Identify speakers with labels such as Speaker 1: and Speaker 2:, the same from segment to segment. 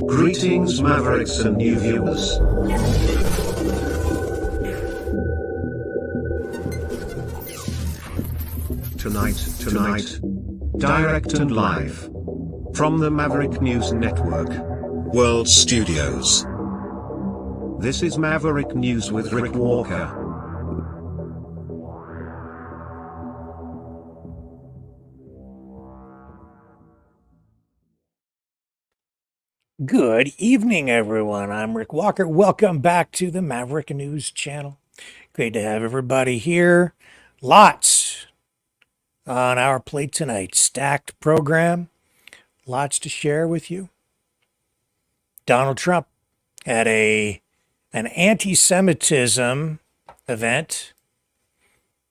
Speaker 1: Greetings, Mavericks and new viewers. Tonight, direct and live from the Maverick News Network World Studios. This is Maverick News with Rick Walker.
Speaker 2: Good evening, everyone. I'm Rick Walker. Welcome back to the Maverick News channel. Great to have everybody here. Lots on our plate tonight. Stacked program. Lots to share with you. Donald Trump at an anti-Semitism event,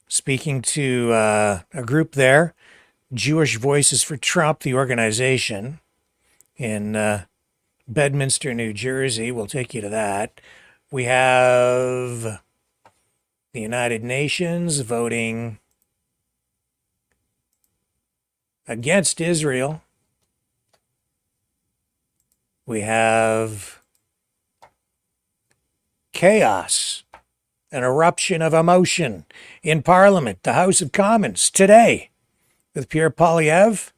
Speaker 2: speaking to a group there, Jewish Voices for Trump, the organization, in Bedminster, New Jersey. We'll take you to that. We have the United Nations voting against Israel. We have chaos, an eruption of emotion in Parliament, the House of Commons, today, with Pierre Poilievre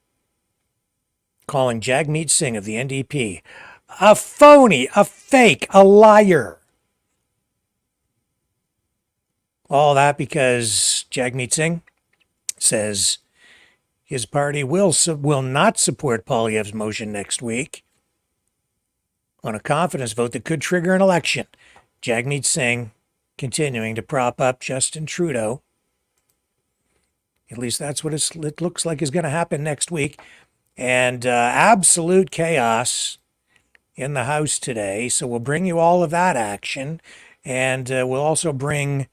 Speaker 2: calling Jagmeet Singh of the NDP a phony, a fake, a liar. All that because Jagmeet Singh says his party will not support Poilievre's motion next week on a confidence vote that could trigger an election. Jagmeet Singh continuing to prop up Justin Trudeau. At least that's what it looks like is going to happen next week. And absolute chaos in the House today. So we'll bring you all of that action. And we'll also bring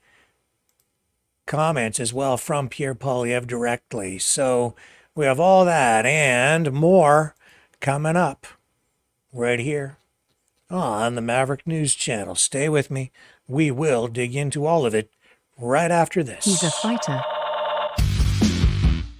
Speaker 2: comments as well from Pierre Poilievre directly. So we have all that and more coming up right here on the Maverick News channel. Stay with me. We will dig into all of it right after this.
Speaker 3: He's a fighter.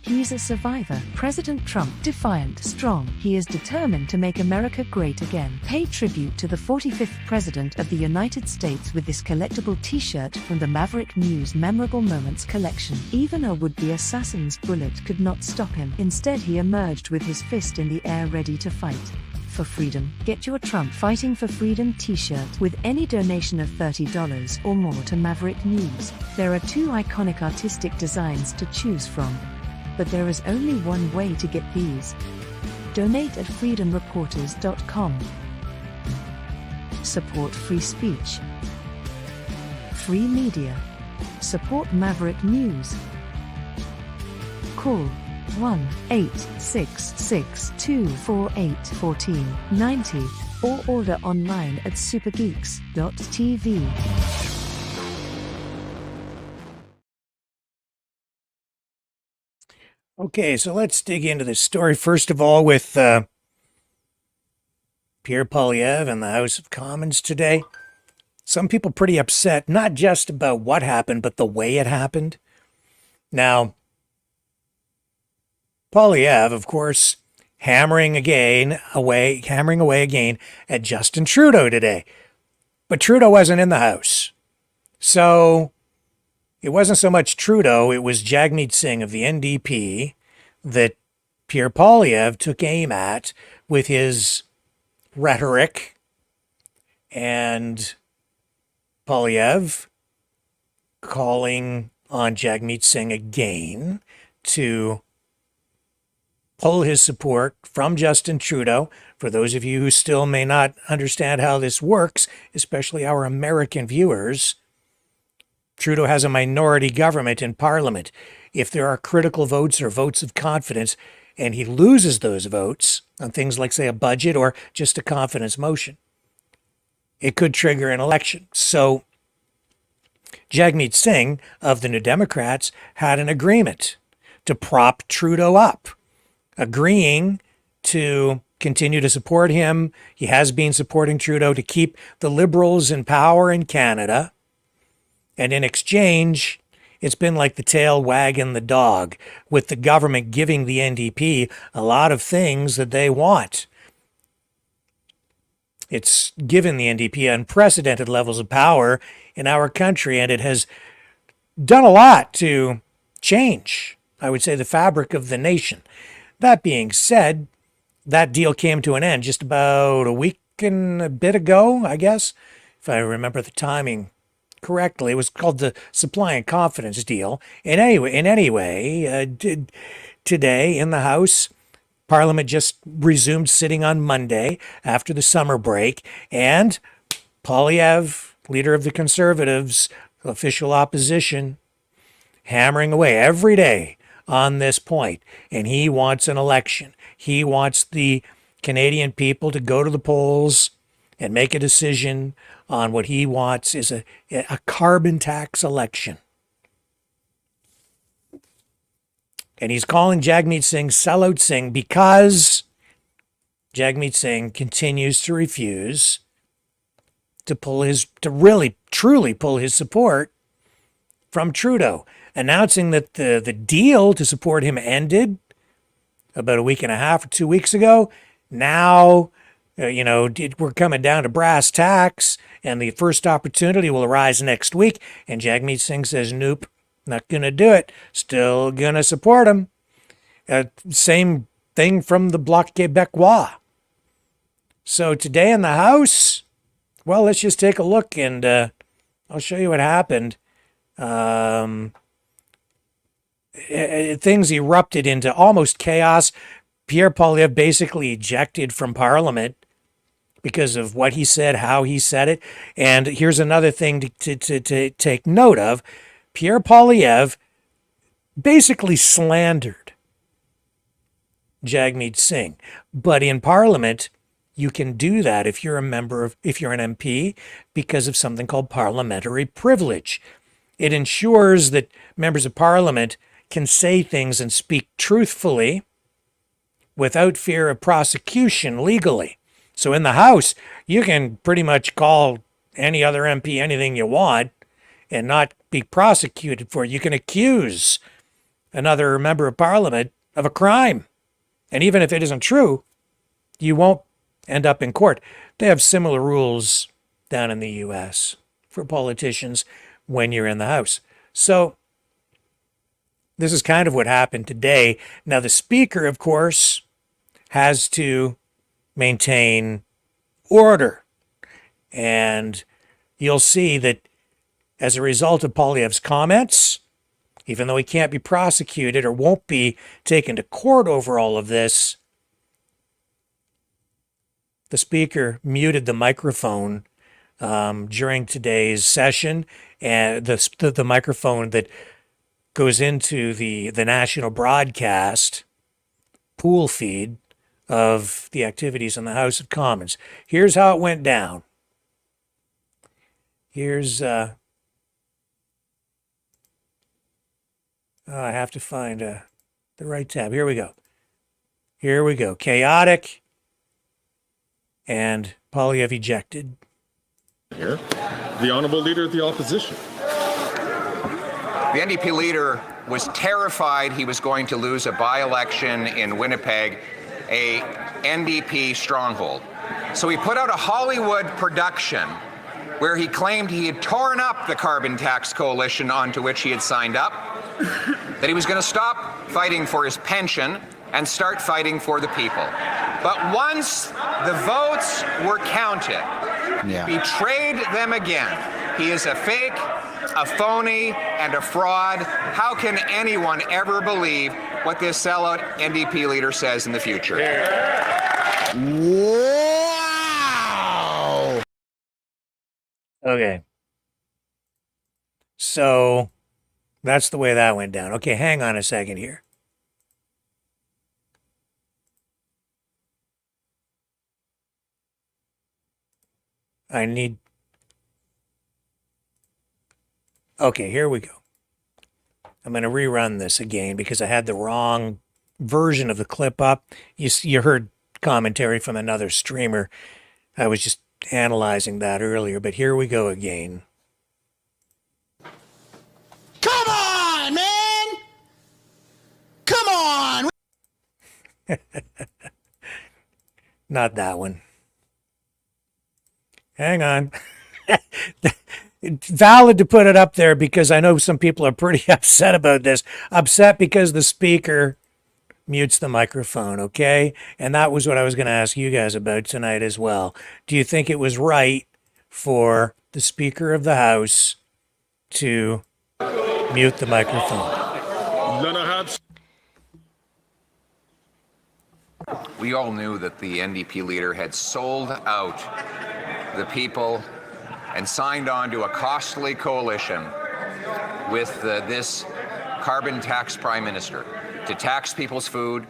Speaker 3: He's a survivor. President Trump, defiant, strong. He is determined to make America great again. Pay tribute to the 45th President of the United States with this collectible t-shirt from the Maverick News Memorable Moments collection. Even a would-be assassin's bullet could not stop him. Instead, he emerged with his fist in the air ready to fight for freedom. Get your Trump Fighting for Freedom t-shirt with any donation of $30 or more to Maverick News. There are two iconic artistic designs to choose from, but there is only one way to get these. Donate at freedomreporters.com. Support free speech, free media. Support Maverick News. Call 1-866-248-1490 or order online at supergeeks.tv.
Speaker 2: Okay, so let's dig into this story. First of all, with Pierre Poilievre and the House of Commons today. Some people pretty upset, not just about what happened, but the way it happened. Now, Poilievre, of course, hammering away again at Justin Trudeau today. But Trudeau wasn't in the House. So it wasn't so much Trudeau, it was Jagmeet Singh of the NDP that Pierre Poilievre took aim at with his rhetoric. And Poilievre calling on Jagmeet Singh again to pull his support from Justin Trudeau. For those of you who still may not understand how this works, especially our American viewers, Trudeau has a minority government in Parliament. If there are critical votes or votes of confidence, and he loses those votes on things like, say, a budget or just a confidence motion, it could trigger an election. So Jagmeet Singh of the New Democrats had an agreement to prop Trudeau up, agreeing to continue to support him. He has been supporting Trudeau to keep the Liberals in power in Canada. And in exchange, it's been like the tail wagging the dog, with the government giving the NDP a lot of things that they want. It's given the NDP unprecedented levels of power in our country, and it has done a lot to change, I would say, the fabric of the nation. That being said, that deal came to an end just about a week and a bit ago, I guess, if I remember the timing correctly. It was called the Supply and Confidence deal. Today in the House, Parliament just resumed sitting on Monday after the summer break, and Poilievre, leader of the Conservatives, official opposition, hammering away every day on this point. And he wants an election. He wants the Canadian people to go to the polls and make a decision on what he wants is a carbon tax election. And he's calling Jagmeet Singh sellout Singh because Jagmeet Singh continues to refuse to really truly pull his support from Trudeau, announcing that the deal to support him ended about a week and a half or 2 weeks ago. Now, we're coming down to brass tacks, and the first opportunity will arise next week. And Jagmeet Singh says, nope, not going to do it. Still going to support him. Same thing from the Bloc Québécois. So today in the House, well, let's just take a look, and I'll show you what happened. Things erupted into almost chaos. Pierre Poilievre basically ejected from Parliament because of what he said, how he said it. And here's another thing to take note of. Pierre Poilievre basically slandered Jagmeet Singh. But in Parliament, you can do that if you're an MP, because of something called parliamentary privilege. It ensures that members of Parliament can say things and speak truthfully without fear of prosecution legally. So in the House, you can pretty much call any other MP anything you want and not be prosecuted for it. You can accuse another member of Parliament of a crime. And even if it isn't true, you won't end up in court. They have similar rules down in the US for politicians when you're in the House. So this is kind of what happened today. Now, the Speaker, of course, has to maintain order. And you'll see that as a result of Poilievre's comments, even though he can't be prosecuted or won't be taken to court over all of this, the Speaker muted the microphone during today's session, and the microphone that goes into the national broadcast pool feed of the activities in the House of Commons. Here's how it went down. Here's I have to find the right tab. Here we go. Chaotic, and Poilievre ejected.
Speaker 4: Here, the Honourable Leader of the Opposition.
Speaker 5: The NDP leader was terrified he was going to lose a by-election in Winnipeg, a NDP stronghold. So he put out a Hollywood production where he claimed he had torn up the carbon tax coalition onto which he had signed up, that he was going to stop fighting for his pension and start fighting for the people. But once the votes were counted, betrayed them again. He is a fake, a phony, and a fraud. How can anyone ever believe what this sellout NDP leader says in the future?
Speaker 2: Wow! Okay. So that's the way that went down. Okay, hang on a second here. Okay, here we go. I'm going to rerun this again because I had the wrong version of the clip up. You heard commentary from another streamer. I was just analyzing that earlier, but here we go again.
Speaker 6: Come on, man! Come on!
Speaker 2: Not that one. hang on. It's valid to put it up there because I know some people are pretty upset about this. Upset because the speaker mutes the microphone, okay? And that was what I was going to ask you guys about tonight as well. Do you think it was right for the Speaker of the House to mute the microphone?
Speaker 5: We all knew that the NDP leader had sold out the people and signed on to a costly coalition with this carbon tax prime minister to tax people's food,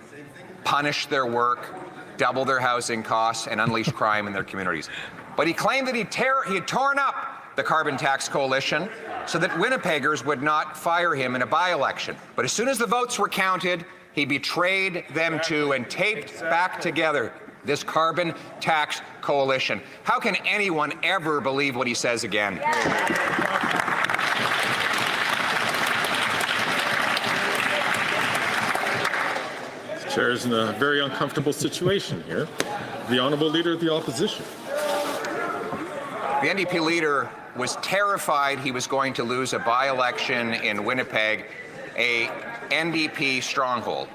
Speaker 5: punish their work, double their housing costs, and unleash crime in their communities. But he claimed that he had torn up the carbon tax coalition so that Winnipeggers would not fire him in a by-election. But as soon as the votes were counted, he betrayed them too and taped back together this carbon tax coalition. How can anyone ever believe what he says again?
Speaker 4: Chair is in a very uncomfortable situation here. The Honourable Leader of the Opposition.
Speaker 5: The NDP leader was terrified he was going to lose a by-election in Winnipeg, a NDP stronghold.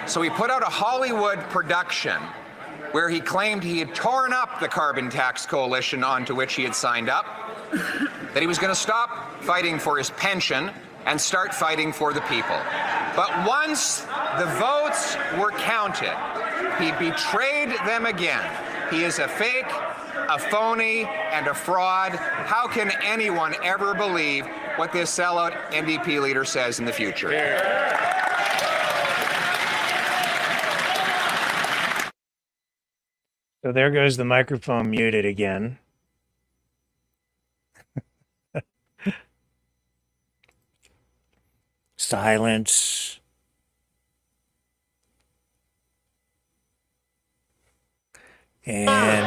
Speaker 5: So he put out a Hollywood production where he claimed he had torn up the carbon tax coalition onto which he had signed up, that he was going to stop fighting for his pension and start fighting for the people. But once the votes were counted, he betrayed them again. He is a fake, a phony, and a fraud. How can anyone ever believe what this sellout NDP leader says in the future?
Speaker 2: So there goes the microphone muted again. Silence. And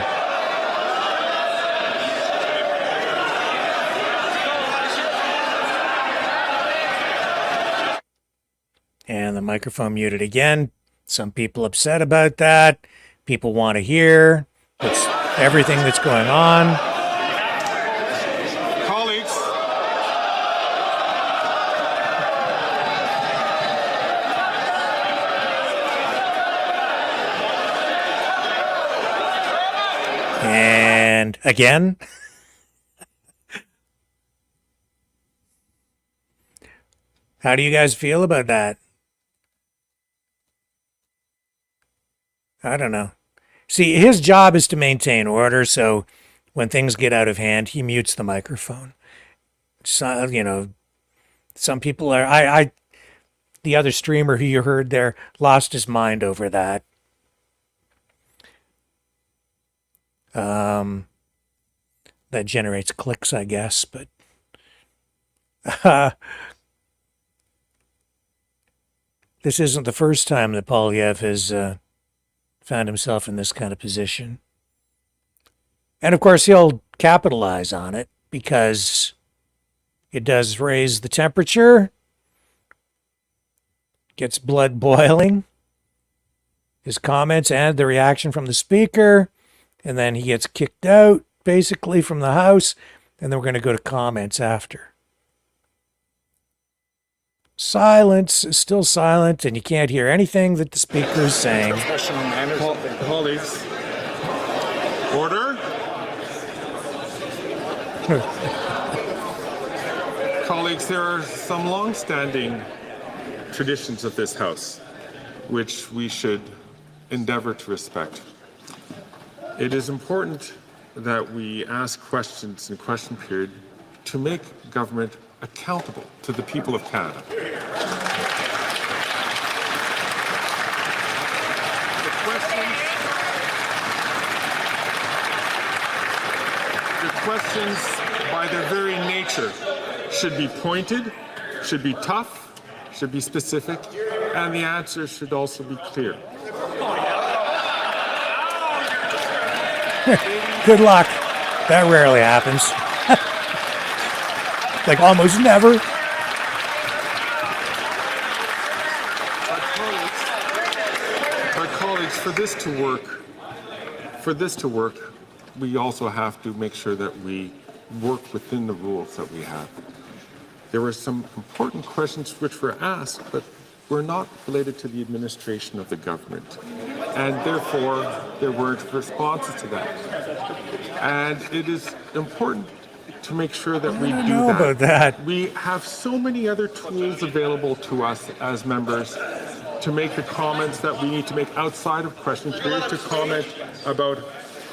Speaker 2: the microphone muted again. Some people upset about that. People want to hear everything that's going on.
Speaker 4: Colleagues.
Speaker 2: And again. How do you guys feel about that? I don't know. See, his job is to maintain order, so when things get out of hand, he mutes the microphone. So, you know, some people are... the other streamer who you heard there lost his mind over that. That generates clicks, I guess, but... this isn't the first time that Polyev has... found himself in this kind of position. And of course, he'll capitalize on it because it does raise the temperature, gets blood boiling, his comments and the reaction from the speaker, and then he gets kicked out, basically, from the House, and then we're going to go to comments after. Silence is still silent, and you can't hear anything that the speaker is saying.
Speaker 4: Colleagues. Order. Colleagues, there are some long-standing traditions of this House which we should endeavor to respect. It is important that we ask questions in question period to make government accountable to the people of Canada. The questions, by their very nature, should be pointed, should be tough, should be specific, and the answers should also be clear.
Speaker 2: Good luck. That rarely happens. Like almost never.
Speaker 4: But colleagues, for this to work, we also have to make sure that we work within the rules that we have. There were some important questions which were asked, but were not related to the administration of the government. And therefore, there weren't responses to that. And it is important to make sure that we do that.
Speaker 2: About that.
Speaker 4: We have so many other tools available to us as members to make the comments that we need to make outside of question period, to comment about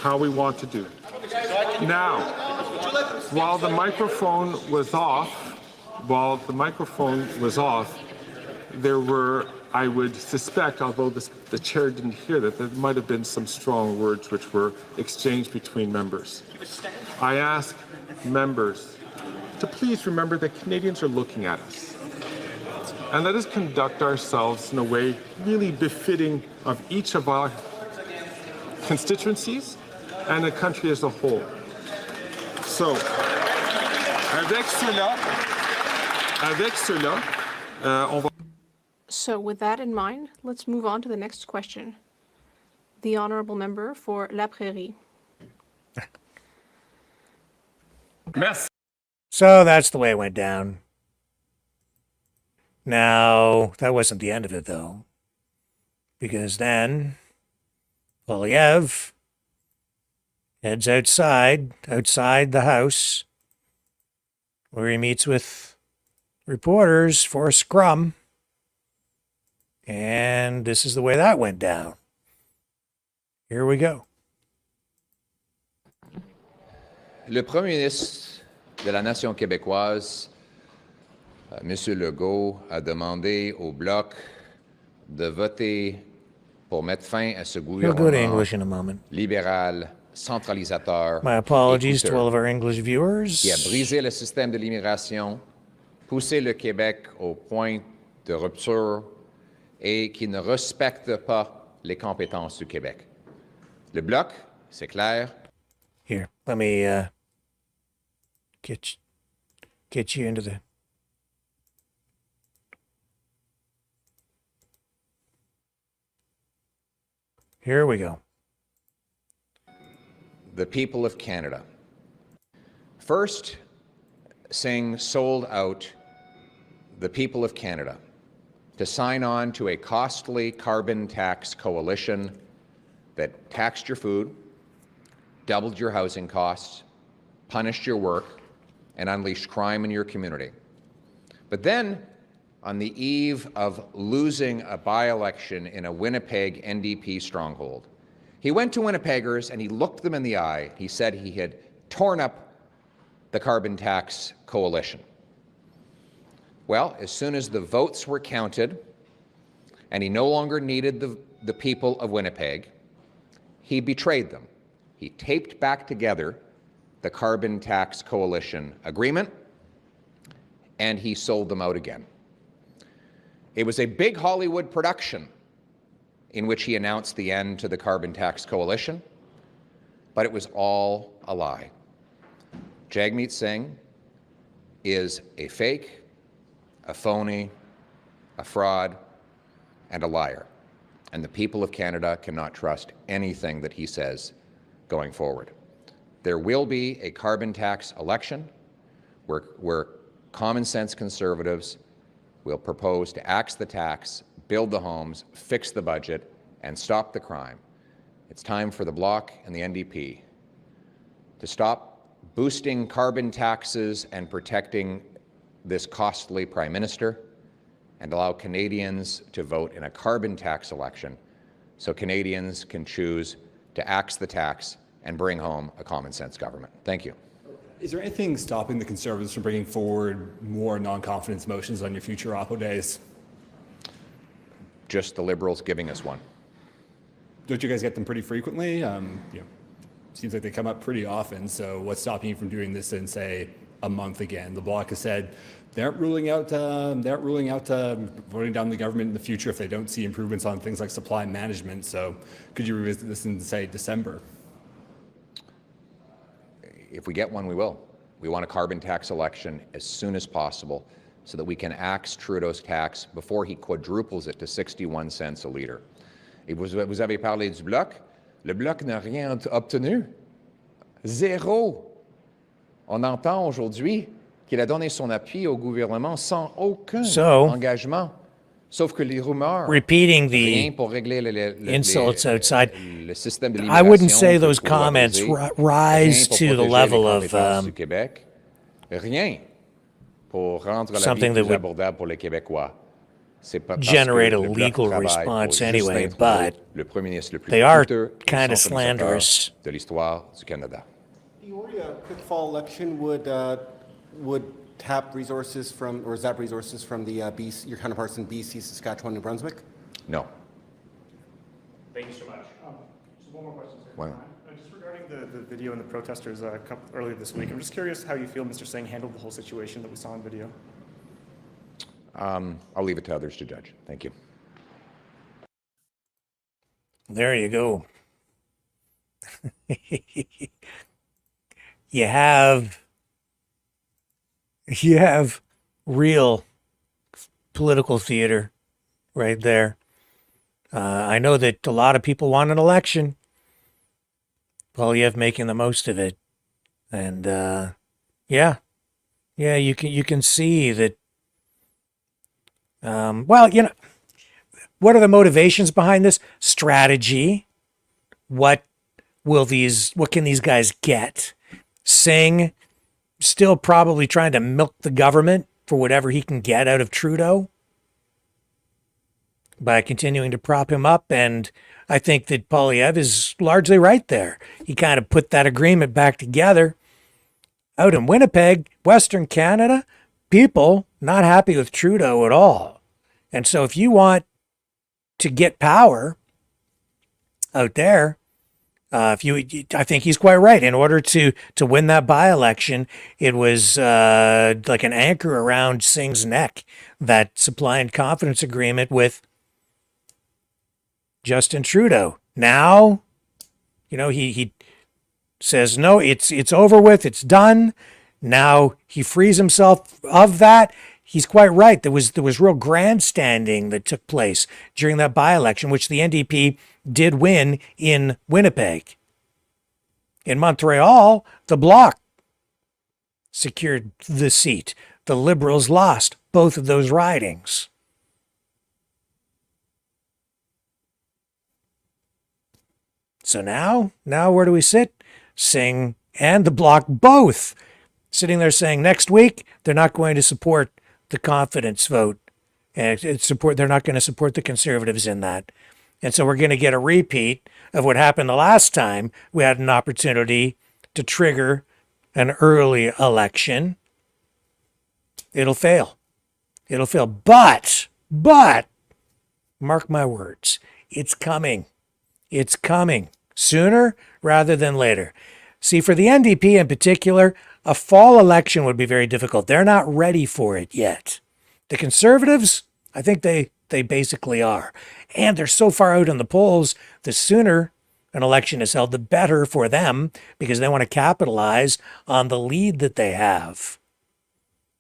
Speaker 4: how we want to do. Now, while the microphone was off, there were, I would suspect, although the chair didn't hear that, there might have been some strong words which were exchanged between members. I ask members to please remember that Canadians are looking at us. And let us conduct ourselves in a way really befitting of each of our constituencies and the country as a whole. So, avec cela, on va...
Speaker 7: So with that in mind, let's move on to the next question. The honourable member for La Prairie.
Speaker 4: Merci.
Speaker 2: So that's the way it went down. Now, that wasn't the end of it, though. Because then, Polyev heads outside the house, where he meets with reporters for a scrum. And this is the way that went down. Here we go.
Speaker 8: Le Premier ministre de la Nation québécoise, M. Legault, a demandé au Bloc de voter pour mettre fin à ce
Speaker 2: He'll go to English in a
Speaker 8: gouvernement
Speaker 2: moment.
Speaker 8: libéral, centralisateur,
Speaker 2: My apologies
Speaker 8: et
Speaker 2: to all of our English viewers.
Speaker 8: qui a brisé le système de l'immigration, poussé le Québec au point de rupture et qui ne respecte pas les compétences du Québec. Le Bloc, c'est clair.
Speaker 2: Here, let me get you into the... Here we go.
Speaker 8: The people of Canada. First, Singh sold out the people of Canada to sign on to a costly carbon tax coalition that taxed your food, doubled your housing costs, punished your work, and unleashed crime in your community. But then, on the eve of losing a by-election in a Winnipeg NDP stronghold, he went to Winnipeggers and he looked them in the eye. He said he had torn up the carbon tax coalition. Well, as soon as the votes were counted and he no longer needed the people of Winnipeg, he betrayed them. He taped back together the carbon tax coalition agreement and he sold them out again. It was a big Hollywood production in which he announced the end to the carbon tax coalition, but it was all a lie. Jagmeet Singh is a fake, a phony, a fraud, and a liar. And the people of Canada cannot trust anything that he says going forward. There will be a carbon tax election where common sense Conservatives will propose to axe the tax, build the homes, fix the budget, and stop the crime. It's time for the Bloc and the NDP to stop boosting carbon taxes and protecting this costly Prime Minister and allow Canadians to vote in a carbon tax election so Canadians can choose to axe the tax and bring home a common sense government. Thank you.
Speaker 9: Is there anything stopping the Conservatives from bringing forward more non-confidence motions on your future Oppo days?
Speaker 8: Just the Liberals giving us one.
Speaker 9: Don't you guys get them pretty frequently? Seems like they come up pretty often. So what's stopping you from doing this in, say, a month again? The Bloc has said they aren't ruling out voting down the government in the future if they don't see improvements on things like supply management. So could you revisit this in, say, December?
Speaker 8: If we get one, we will. We want a carbon tax election as soon as possible so that we can axe Trudeau's tax before he quadruples it to 61 cents a litre. Et vous avez parlé du Bloc. Le Bloc n'a rien obtenu. Zéro. On entend aujourd'hui qu'il a donné son appui au gouvernement sans aucun engagement. Sauf que les rumeurs,
Speaker 2: repeating
Speaker 8: rien
Speaker 2: the
Speaker 8: pour régler
Speaker 2: insults outside,
Speaker 8: le système de
Speaker 2: I wouldn't say
Speaker 8: l'immigration
Speaker 2: those comments rise
Speaker 8: pour
Speaker 2: to the
Speaker 8: protéger
Speaker 2: level
Speaker 8: les
Speaker 2: of
Speaker 8: compétences du Québec, rien pour rendre la vie
Speaker 2: something that
Speaker 8: plus
Speaker 2: would
Speaker 8: abordable pour les Québécois. C'est pas parce
Speaker 2: generate
Speaker 8: que
Speaker 2: a
Speaker 8: le Bloc
Speaker 2: legal
Speaker 8: travaille
Speaker 2: response
Speaker 8: pour
Speaker 2: anyway,
Speaker 8: Justin Trudeau,
Speaker 2: but
Speaker 8: le premier ministre le plus
Speaker 2: they are
Speaker 8: coûteux et
Speaker 2: kind of
Speaker 8: centralisateur
Speaker 2: slanderous.
Speaker 8: de l'histoire du Canada.
Speaker 10: The Oria quick fall election would tap resources from, or zap resources from the BC, your counterparts in BC, Saskatchewan, New Brunswick?
Speaker 8: No.
Speaker 11: Thank you so much. So one more question, sir.
Speaker 8: Wow.
Speaker 11: Just regarding the video and the protesters earlier this week, I'm just curious how you feel Mr. Singh handled the whole situation that we saw in video.
Speaker 8: I'll leave it to others to judge. Thank you.
Speaker 2: There you go. You have real political theater right there. I know that a lot of people want an election. Polyev making the most of it, and you can see that. Well, what are the motivations behind this? Strategy. What can these guys get? Singh still probably trying to milk the government for whatever he can get out of Trudeau by continuing to prop him up. And I think that Polyev is largely right there. He kind of put that agreement back together. Out in Winnipeg, Western Canada, people not happy with Trudeau at all. And so if you want to get power out there, I think he's quite right. In order to win that by-election, it was like an anchor around Singh's neck, that supply and confidence agreement with Justin Trudeau. Now, he says, no, it's over with, it's done. Now he frees himself of that. He's quite right. There was real grandstanding that took place during that by-election, which the NDP did win in Winnipeg. In Montreal, the Bloc secured the seat. The Liberals lost both of those ridings. So now where do we sit? Singh and the Bloc both sitting there saying next week they're not going to support the confidence vote, and they're not going to support the Conservatives in that. And so we're going to get a repeat of what happened the last time we had an opportunity to trigger an early election. It'll fail. But, mark my words, it's coming. It's coming sooner rather than later. See, for the NDP in particular, a fall election would be very difficult. They're not ready for it yet. The Conservatives, I think they basically are. And they're so far out in the polls, the sooner an election is held, the better for them, because they want to capitalize on the lead that they have.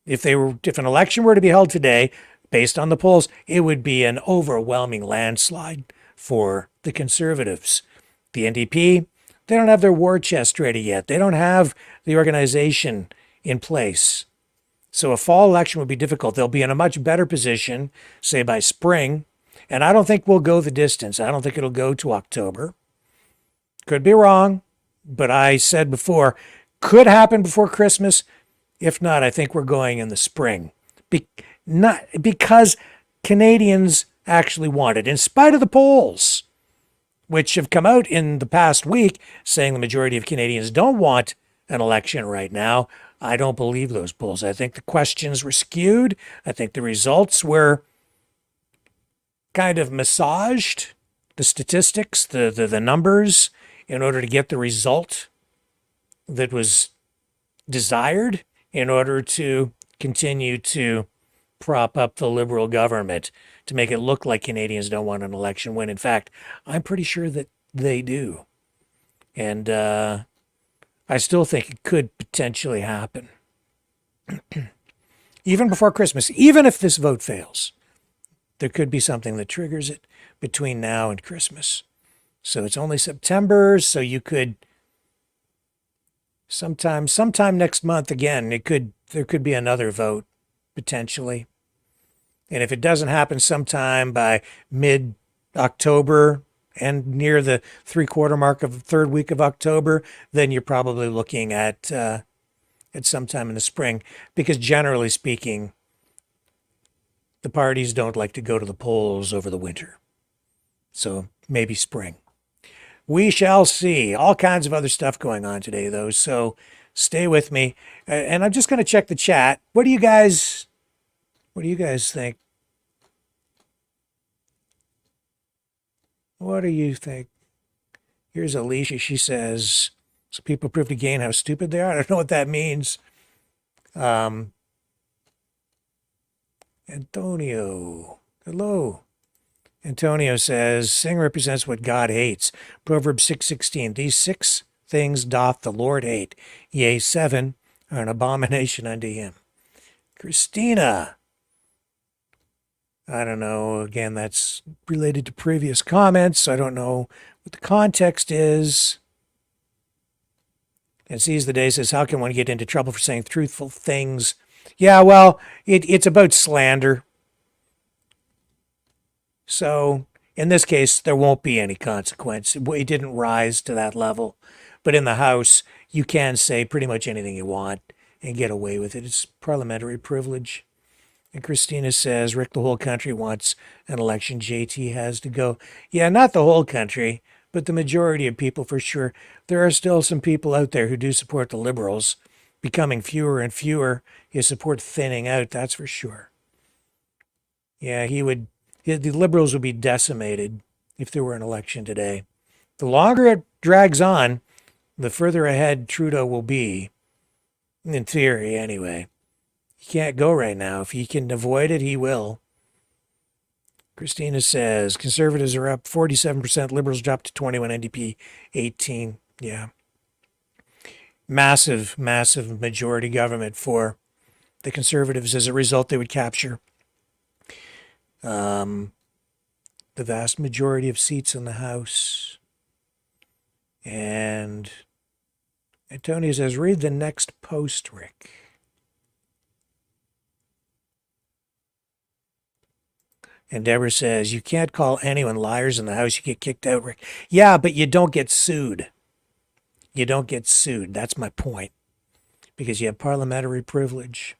Speaker 2: If an election were to be held today, based on the polls, it would be an overwhelming landslide for the Conservatives. The NDP, they don't have their war chest ready yet. They don't have the organization in place. So a fall election would be difficult. They'll be in a much better position, say by spring. And I don't think we'll go the distance. I don't think it'll go to October. Could be wrong, but I said before, could happen before Christmas. If not, I think we're going in the spring. Not because Canadians actually want it, in spite of the polls, which have come out in the past week saying the majority of Canadians don't want an election right now. I don't believe those polls. I think the questions were skewed. I think the results were kind of massaged, the statistics, the numbers, in order to get the result that was desired, in order to continue to prop up the Liberal government, to make it look like Canadians don't want an election, when in fact, I'm pretty sure that they do. And I still think it could potentially happen. Even before Christmas, even if this vote fails, there could be something that triggers it between now and Christmas. So it's only September, so you could sometime next month again, there could be another vote potentially. And if it doesn't happen sometime by mid-October and near the 3/4 mark of the third week of October, then you're probably looking at sometime in the spring, because generally speaking, the parties don't like to go to the polls over the winter. So maybe spring. We shall see. All kinds of other stuff going on today, though, so stay with me. And I'm just going to check the chat. What do you guys think? What do you think? Here's Alicia. She says, so people prove again how stupid they are. I don't know what that means. Antonio. Hello. Antonio says, sin represents what God hates. Proverbs 6:16. These 6 things doth the Lord hate. Yea, 7 are an abomination unto him. Christina. I don't know. Again, that's related to previous comments, so I don't know what the context is. And Seize the Day says, how can one get into trouble for saying truthful things? Yeah, well, it's about slander. So in this case, there won't be any consequence. It didn't rise to that level. But in the House, you can say pretty much anything you want and get away with it. It's parliamentary privilege. And Christina says, Rick, the whole country wants an election. JT has to go. Yeah, not the whole country, but the majority of people for sure. There are still some people out there who do support the Liberals, becoming fewer and fewer. His support thinning out, that's for sure. Yeah, the Liberals would be decimated if there were an election today. The longer it drags on, the further ahead Trudeau will be, in theory anyway. He can't go right now. If he can avoid it, he will. Christina says, Conservatives are up 47%, Liberals dropped to 21, NDP 18. Yeah. Massive majority government for the Conservatives. As a result, they would capture the vast majority of seats in the House. And Antonio says, read the next post, Rick. And Deborah says, you can't call anyone liars in the House. You get kicked out, Rick. Yeah, but you don't get sued. You don't get sued. That's my point. Because you have parliamentary privilege.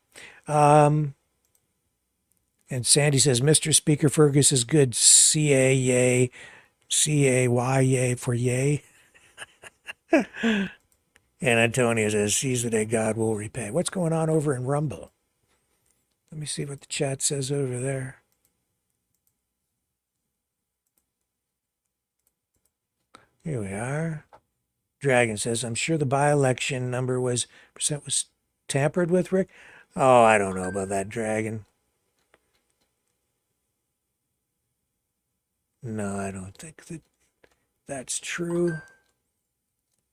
Speaker 2: And Sandy says, Mr. Speaker, Fergus is good. C-A, yay. C-A-Y, yay for yay. And Antonio says, seize the day God will repay. What's going on over in Rumble? Let me see what the chat says over there. Here we are. Dragon says, I'm sure the by-election number was tampered with, Rick. Oh, I don't know about that, Dragon. No, I don't think that's true.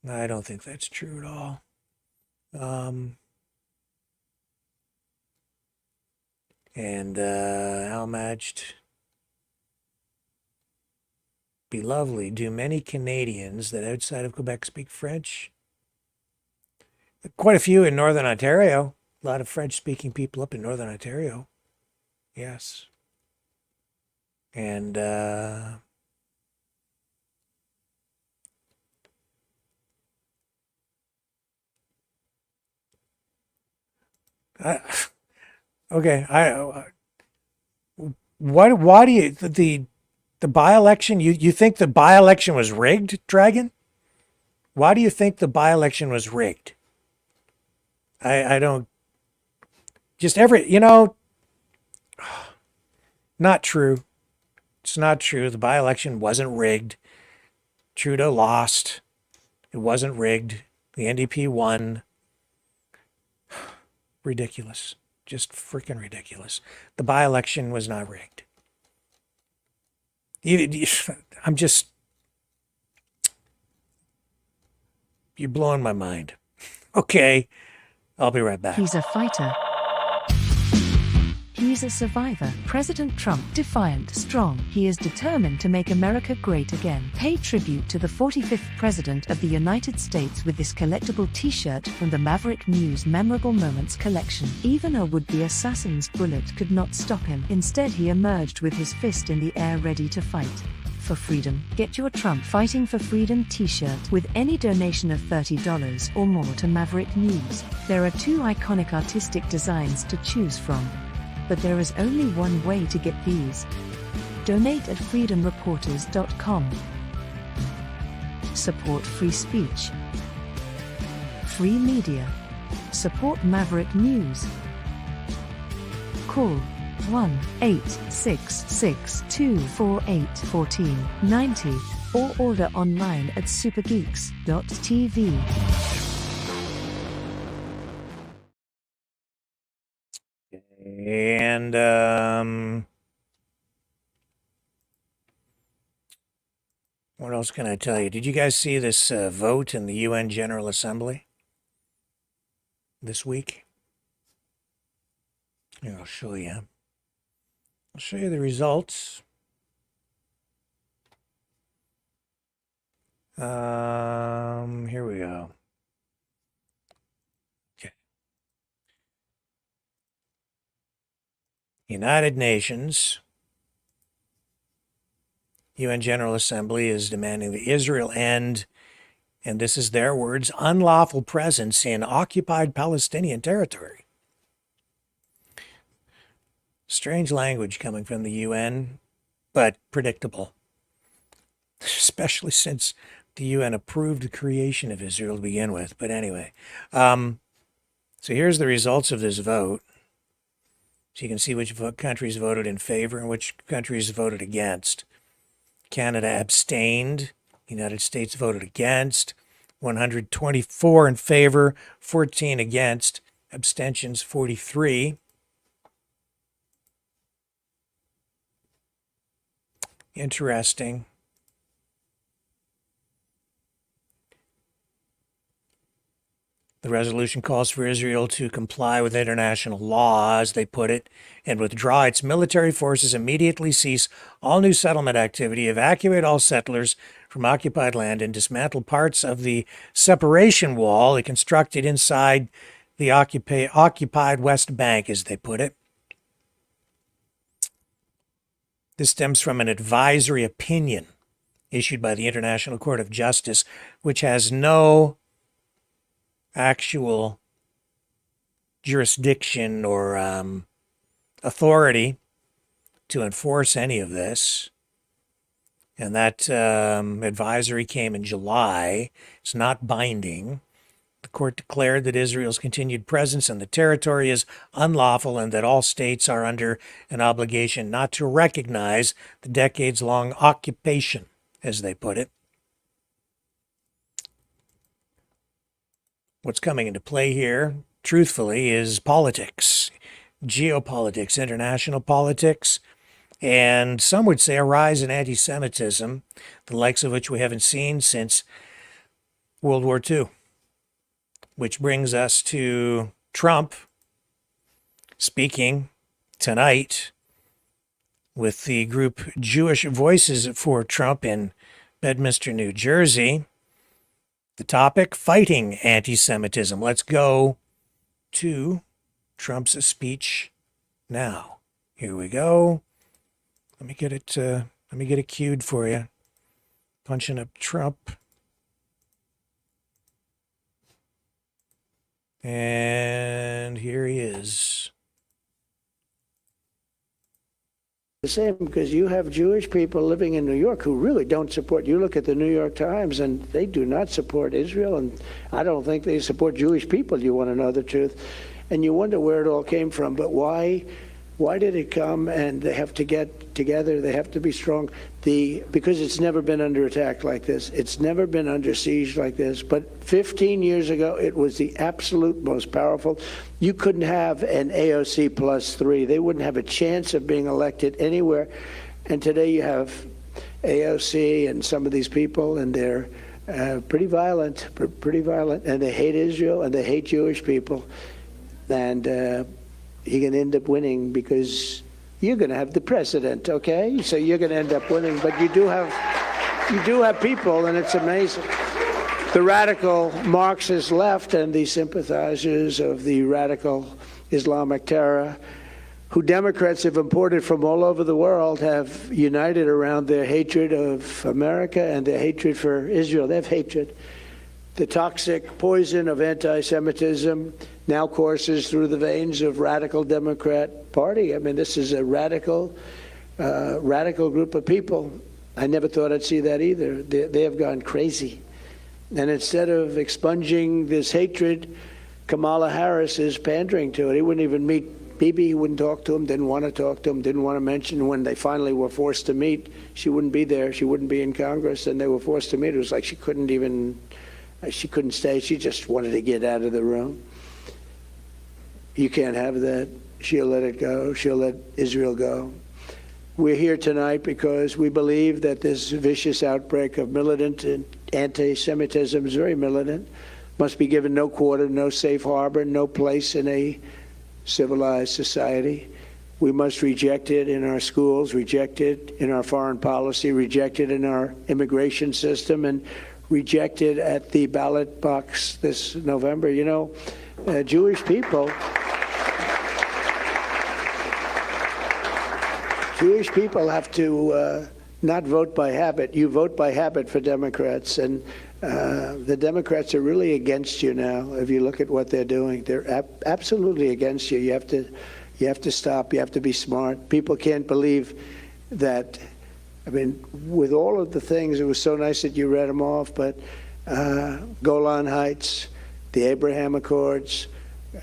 Speaker 2: No, I don't think that's true at all. How matched? Be lovely. Do many Canadians that outside of Quebec speak French? Quite a few in Northern Ontario. A lot of French-speaking people up in Northern Ontario. Yes. And why do you the by-election, you think the by-election was rigged, Dragon? Why do you think the by-election was rigged? I don't, just not true. It's not true. The by-election wasn't rigged. Trudeau lost. It wasn't rigged. The NDP won. Ridiculous. Just freaking ridiculous. The by-election was not rigged. You're blowing my mind. Okay, I'll be right back.
Speaker 3: He's a fighter. He He's a survivor. President Trump, defiant, strong. He is determined to make America great again. Pay tribute to the 45th President of the United States with this collectible t-shirt from the Maverick News Memorable Moments collection. Even a would-be assassin's bullet could not stop him. Instead, he emerged with his fist in the air ready to fight for freedom. Get your Trump Fighting for Freedom t-shirt with any donation of $30 or more to Maverick News. There are 2 iconic artistic designs to choose from, but there is only one way to get these. Donate at freedomreporters.com. Support free speech, free media. Support Maverick News. Call 1-866-248-1490 or order online at supergeeks.tv.
Speaker 2: And what else can I tell you? Did you guys see this vote in the UN General Assembly this week? Here, I'll show you. I'll show you the results. Here we go. Okay. United Nations, UN General Assembly is demanding that Israel end, and this is their words, unlawful presence in occupied Palestinian territory. Strange language coming from the UN, but predictable, especially since the UN approved the creation of Israel to begin with. But anyway, so here's the results of this vote. So you can see which countries voted in favor and which countries voted against. Canada abstained. The United States voted against. 124 in favor, 14 against. Abstentions 43. Interesting. The resolution calls for Israel to comply with international law, as they put it, and withdraw its military forces, immediately cease all new settlement activity, evacuate all settlers from occupied land, and dismantle parts of the separation wall it constructed inside the occupied West Bank, as they put it. This stems from an advisory opinion issued by the International Court of Justice, which has no actual jurisdiction or authority to enforce any of this. And that advisory came in July. It's not binding. The court declared that Israel's continued presence in the territory is unlawful and that all states are under an obligation not to recognize the decades-long occupation, as they put it. What's coming into play here, truthfully, is politics, geopolitics, international politics, and some would say a rise in anti-Semitism, the likes of which we haven't seen since World War II. Which brings us to Trump speaking tonight with the group Jewish Voices for Trump in Bedminster, New Jersey. The topic, fighting anti-Semitism. Let's go to Trump's speech now. Here we go. Let me get it queued for you. Punching up Trump. And here he is.
Speaker 12: The same, because you have Jewish people living in New York who really don't support. You look at the New York Times and they do not support Israel, and I don't think they support Jewish people. You want to know the truth, and you wonder where it all came from. But why did it come? And they have to get together. They have to be strong. Because it's never been under attack like this. It's never been under siege like this. But 15 years ago, it was the absolute most powerful. You couldn't have an AOC +3. They wouldn't have a chance of being elected anywhere. And today you have AOC and some of these people, and they're pretty violent, and they hate Israel, and they hate Jewish people. And you're going to end up winning because you're going to have the president, okay? So you're going to end up winning, but you do have people, and it's amazing. The radical Marxist left and the sympathizers of the radical Islamic terror, who Democrats have imported from all over the world, have united around their hatred of America and their hatred for Israel. They have hatred. The toxic poison of anti-Semitism now courses through the veins of radical Democrat Party. I mean, this is a radical group of people. I never thought I'd see that either. They have gone crazy. And instead of expunging this hatred, Kamala Harris is pandering to it. He wouldn't even meet Bibi. He wouldn't talk to him, didn't want to talk to him, didn't want to mention when they finally were forced to meet. She wouldn't be there. She wouldn't be in Congress, and they were forced to meet. It was like she couldn't stay. She just wanted to get out of the room. You can't have that. She'll let it go. She'll let Israel go. We're here tonight because we believe that this vicious outbreak of militant and anti-Semitism is very militant, must be given no quarter, no safe harbor, no place in a civilized society. We must reject it in our schools, reject it in our foreign policy, reject it in our immigration system, and reject it at the ballot box this November. You know, Jewish people have to not vote by habit. You vote by habit for Democrats, and the Democrats are really against you now. If you look at what they're doing, they're absolutely against you. You have to stop. You have to be smart. People can't believe that. I mean, with all of the things, it was so nice that you read them off, but Golan Heights, the Abraham Accords,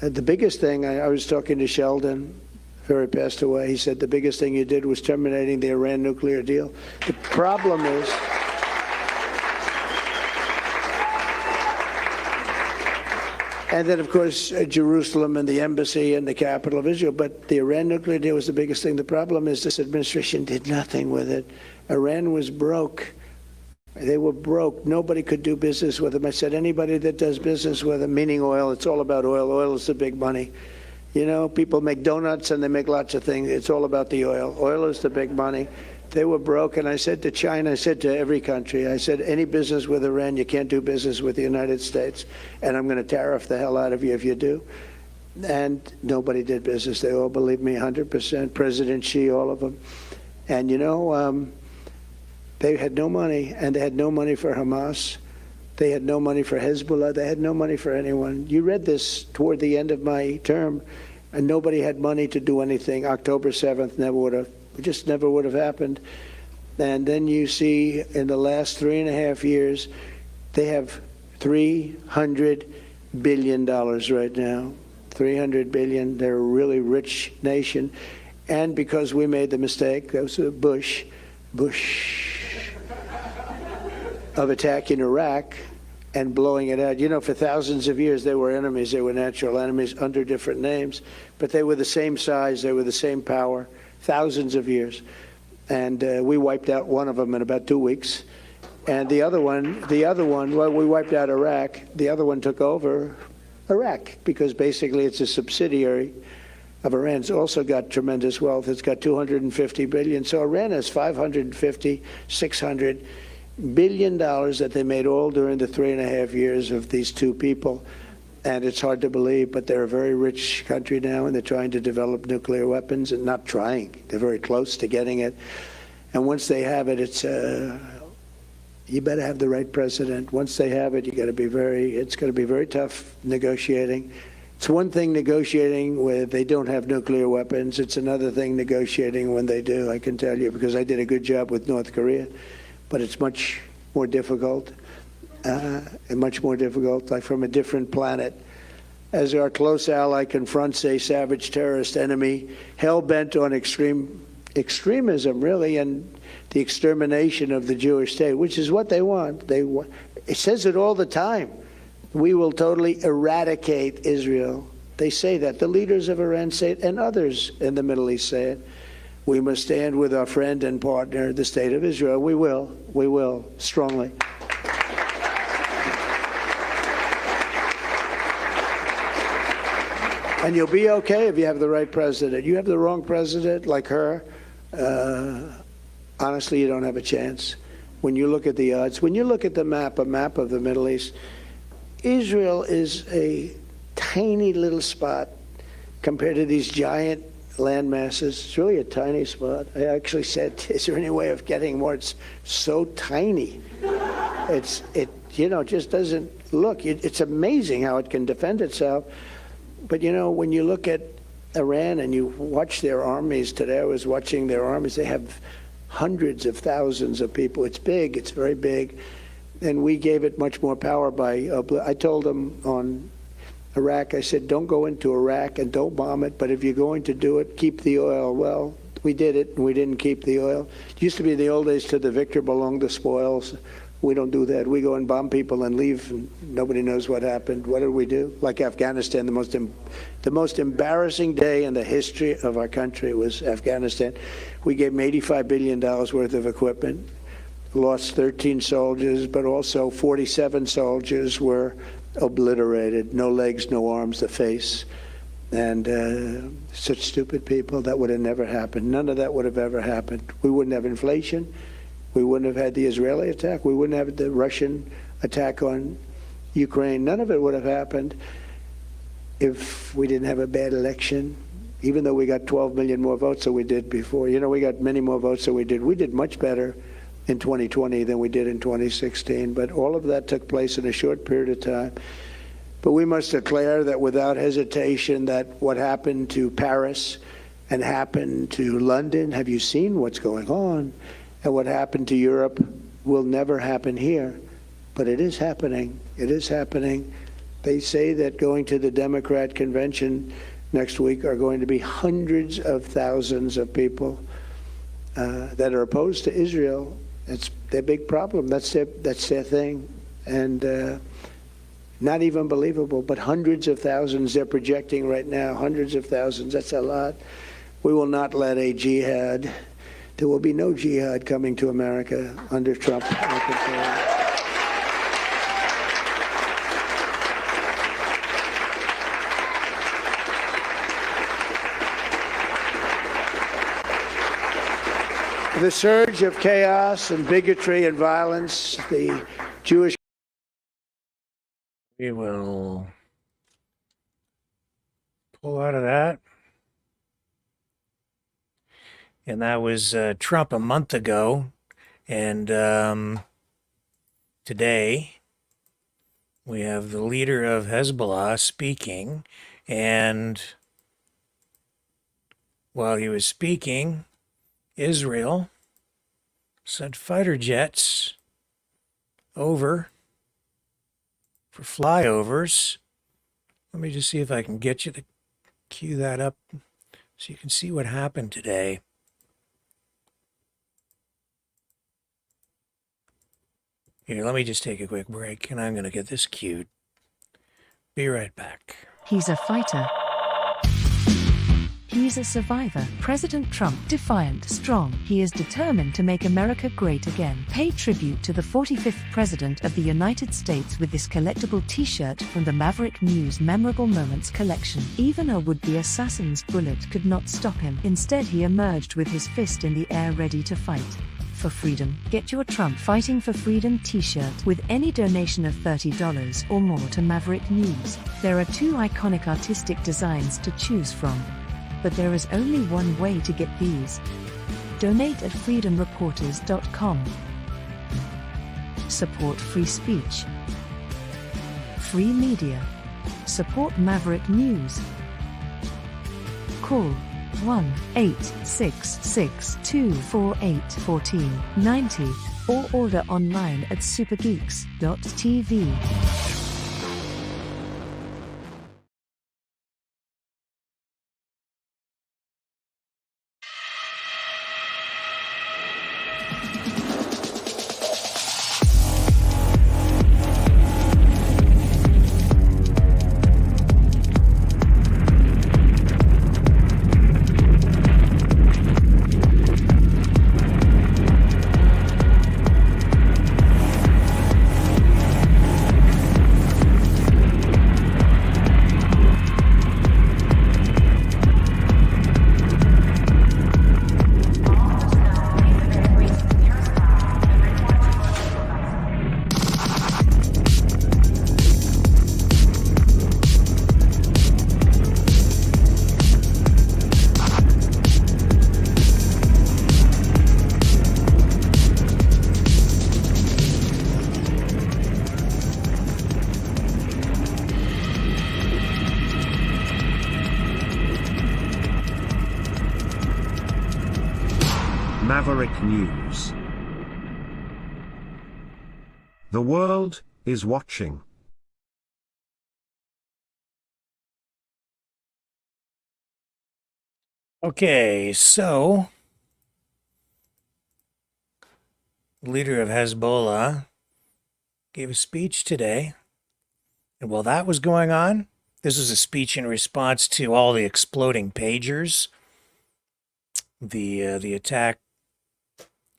Speaker 12: the biggest thing, I was talking to Sheldon, before he passed away, he said the biggest thing you did was terminating the Iran nuclear deal. The problem is, and then, of course, Jerusalem and the embassy and the capital of Israel. But the Iran nuclear deal was the biggest thing. The problem is this administration did nothing with it. Iran was broke. They were broke. Nobody could do business with them. I said, anybody that does business with them, meaning oil, it's all about oil. Oil is the big money. You know, people make donuts and they make lots of things. It's all about the oil. Oil is the big money. They were broke. And I said to China, I said to every country, I said, any business with Iran, you can't do business with the United States. And I'm going to tariff the hell out of you if you do. And nobody did business. They all believed me 100%. President Xi, all of them. And, you know, they had no money. And they had no money for Hamas. They had no money for Hezbollah. They had no money for anyone. You read this toward the end of my term, and nobody had money to do anything. October 7th never would have happened. And then you see in the last 3.5 years, they have $300 billion right now. $300 billion. They're a really rich nation. And because we made the mistake, that was Bush, of attacking Iraq and blowing it out. You know, for thousands of years, they were enemies. They were natural enemies under different names, but they were the same size. They were the same power, thousands of years. And we wiped out one of them in about 2 weeks. And the other one, well, we wiped out Iraq. The other one took over Iraq because basically it's a subsidiary of Iran. It's also got tremendous wealth. It's got 250 billion. So Iran has 550, 600 billion dollars that they made all during the 3.5 years of these two people. And it's hard to believe, but they're a very rich country now, and they're trying to develop nuclear weapons, and not trying. They're very close to getting it. And once they have it, it's you better have the right president. Once they have it, it's going to be very tough negotiating. It's one thing negotiating when they don't have nuclear weapons. It's another thing negotiating when they do, I can tell you, because I did a good job with North Korea. But it's much more difficult, like from a different planet. As our close ally confronts a savage terrorist enemy, hell-bent on extremism, really, and the extermination of the Jewish state, which is what they want. It says it all the time. We will totally eradicate Israel. They say that. The leaders of Iran say it, and others in the Middle East say it. We must stand with our friend and partner, the State of Israel. We will, strongly. And you'll be okay if you have the right president. You have the wrong president, like her, honestly, you don't have a chance. When you look at the odds, when you look at the map, a map of the Middle East, Israel is a tiny little spot compared to these giant land masses. It's really a tiny spot. I actually said, is there any way of getting more? It's so tiny. It just doesn't look. It's amazing how it can defend itself. But, when you look at Iran and you watch their armies today, I was watching their armies, they have hundreds of thousands of people. It's big, it's very big. And we gave it much more power I told them on Iraq, I said, don't go into Iraq and don't bomb it, but if you're going to do it, keep the oil. Well, we did it, and we didn't keep the oil. It used to be in the old days, to the victor belong the spoils. We don't do that. We go and bomb people and leave, and nobody knows what happened. What did we do? Like Afghanistan, the most embarrassing day in the history of our country was Afghanistan. We gave them $85 billion worth of equipment, lost 13 soldiers, but also 47 soldiers were obliterated. No legs, no arms, the face. And such stupid people, that would have never happened. None of that would have ever happened. We wouldn't have inflation. We wouldn't have had the Israeli attack. We wouldn't have the Russian attack on Ukraine. None of it would have happened if we didn't have a bad election, even though we got 12 million more votes than we did before. We got many more votes than we did. We did much better in 2020 than we did in 2016. But all of that took place in a short period of time. But we must declare that without hesitation that what happened to Paris and happened to London, have you seen what's going on? And what happened to Europe will never happen here. But it is happening. It is happening. They say that going to the Democrat convention next week are going to be hundreds of thousands of people that are opposed to Israel. It's their big problem. That's their thing. And not even believable, but hundreds of thousands they're projecting right now. Hundreds of thousands. That's a lot. We will not let a jihad. There will be no jihad coming to America under Trump. The surge of chaos and bigotry and violence, the Jewish...
Speaker 2: We will pull out of that. And that was Trump a month ago. And today we have the leader of Hezbollah speaking. And while he was speaking, Israel sent fighter jets over for flyovers. Let me just see if I can get you to cue that up so you can see what happened today. Here, let me just take a quick break, and I'm going to get this cued. Be right back.
Speaker 3: He's a fighter. He's a survivor. President Trump, defiant, strong. He is determined to make America great again. Pay tribute to the 45th President of the United States with this collectible t-shirt from the Maverick News Memorable Moments collection. Even a would-be assassin's bullet could not stop him. Instead, he emerged with his fist in the air ready to fight. For freedom. Get your Trump Fighting for Freedom t-shirt with any donation of $30 or more to Maverick News. There are 2 iconic artistic designs to choose from. But there is only one way to get these. Donate at freedomreporters.com. Support free speech. Free media. Support Maverick News. Call 1-866-248-1490 or order online at supergeeks.tv.
Speaker 1: Maverick News. The world is watching.
Speaker 2: Okay, so the leader of Hezbollah gave a speech today. And while that was going on, this was a speech in response to all the exploding pagers, the attack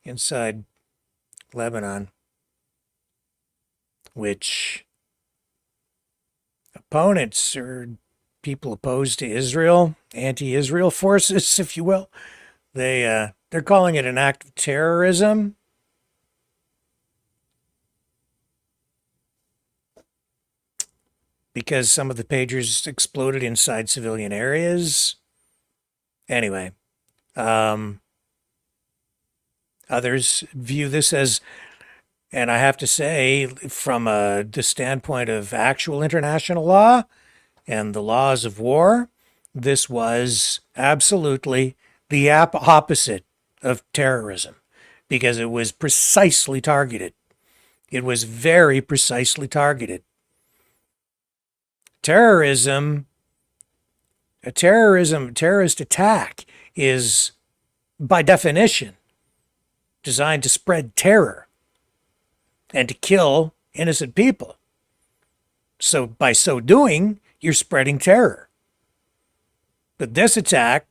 Speaker 2: inside Lebanon, which opponents or people opposed to Israel, anti-Israel forces, if you will, they're calling it an act of terrorism. Because some of the pagers exploded inside civilian areas. Anyway, others view this as, and I have to say, from the standpoint of actual international law and the laws of war, this was absolutely the opposite of terrorism, because it was precisely targeted. It was very precisely targeted. A terrorist attack is, by definition, designed to spread terror and to kill innocent people. So by so doing, you're spreading terror. But this attack,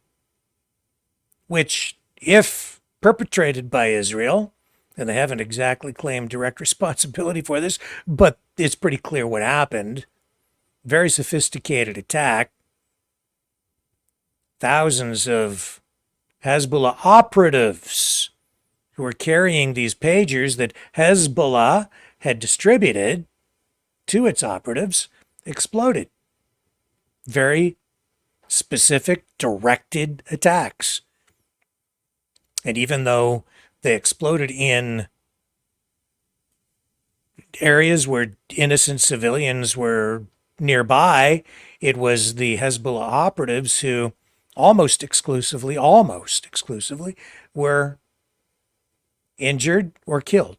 Speaker 2: which, if perpetrated by Israel, and they haven't exactly claimed direct responsibility for this, but it's pretty clear what happened, very sophisticated attack. Thousands of Hezbollah operatives who were carrying these pagers that Hezbollah had distributed to its operatives exploded. Very specific, directed attacks. And even though they exploded in areas where innocent civilians were nearby, it was the Hezbollah operatives who almost exclusively were injured or killed.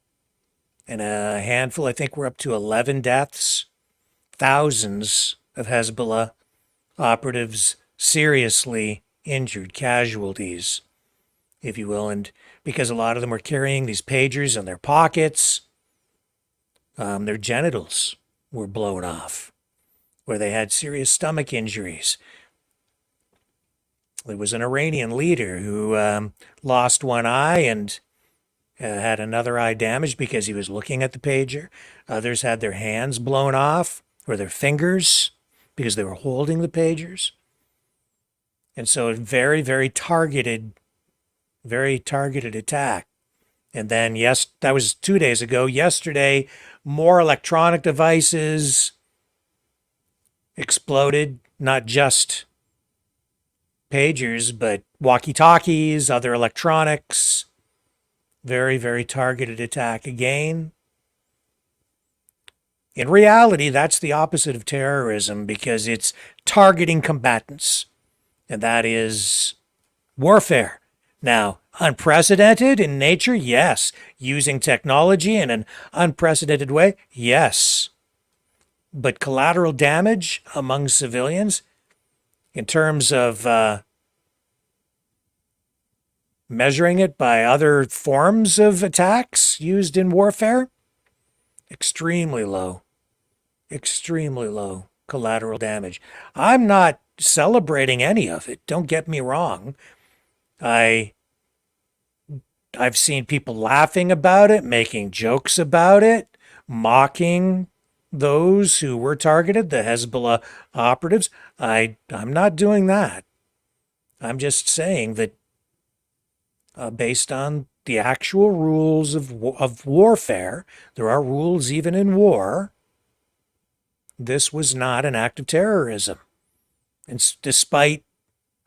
Speaker 2: And a handful, I think we're up to 11 deaths, thousands of Hezbollah operatives seriously injured, casualties, if you will. And because a lot of them were carrying these pagers in their pockets, their genitals were blown off, where they had serious stomach injuries. There was an Iranian leader who lost one eye and had another eye damaged because he was looking at the pager. Others had their hands blown off or their fingers because they were holding the pagers. And so a very, very targeted attack. And then, yes, that was 2 days ago. Yesterday, more electronic devices exploded, not just pagers, but walkie-talkies, other electronics. Very, very targeted attack again. In reality, that's the opposite of terrorism because it's targeting combatants, and that is warfare. Now, unprecedented in nature, yes. Using technology in an unprecedented way, yes. But collateral damage among civilians, in terms of measuring it by other forms of attacks used in warfare, extremely low collateral damage. I'm not celebrating any of it. Don't get me wrong. I've seen people laughing about it, making jokes about it, mocking those who were targeted, the Hezbollah operatives. I'm not doing that. I'm just saying that based on the actual rules of warfare, there are rules even in war, this was not an act of terrorism. And despite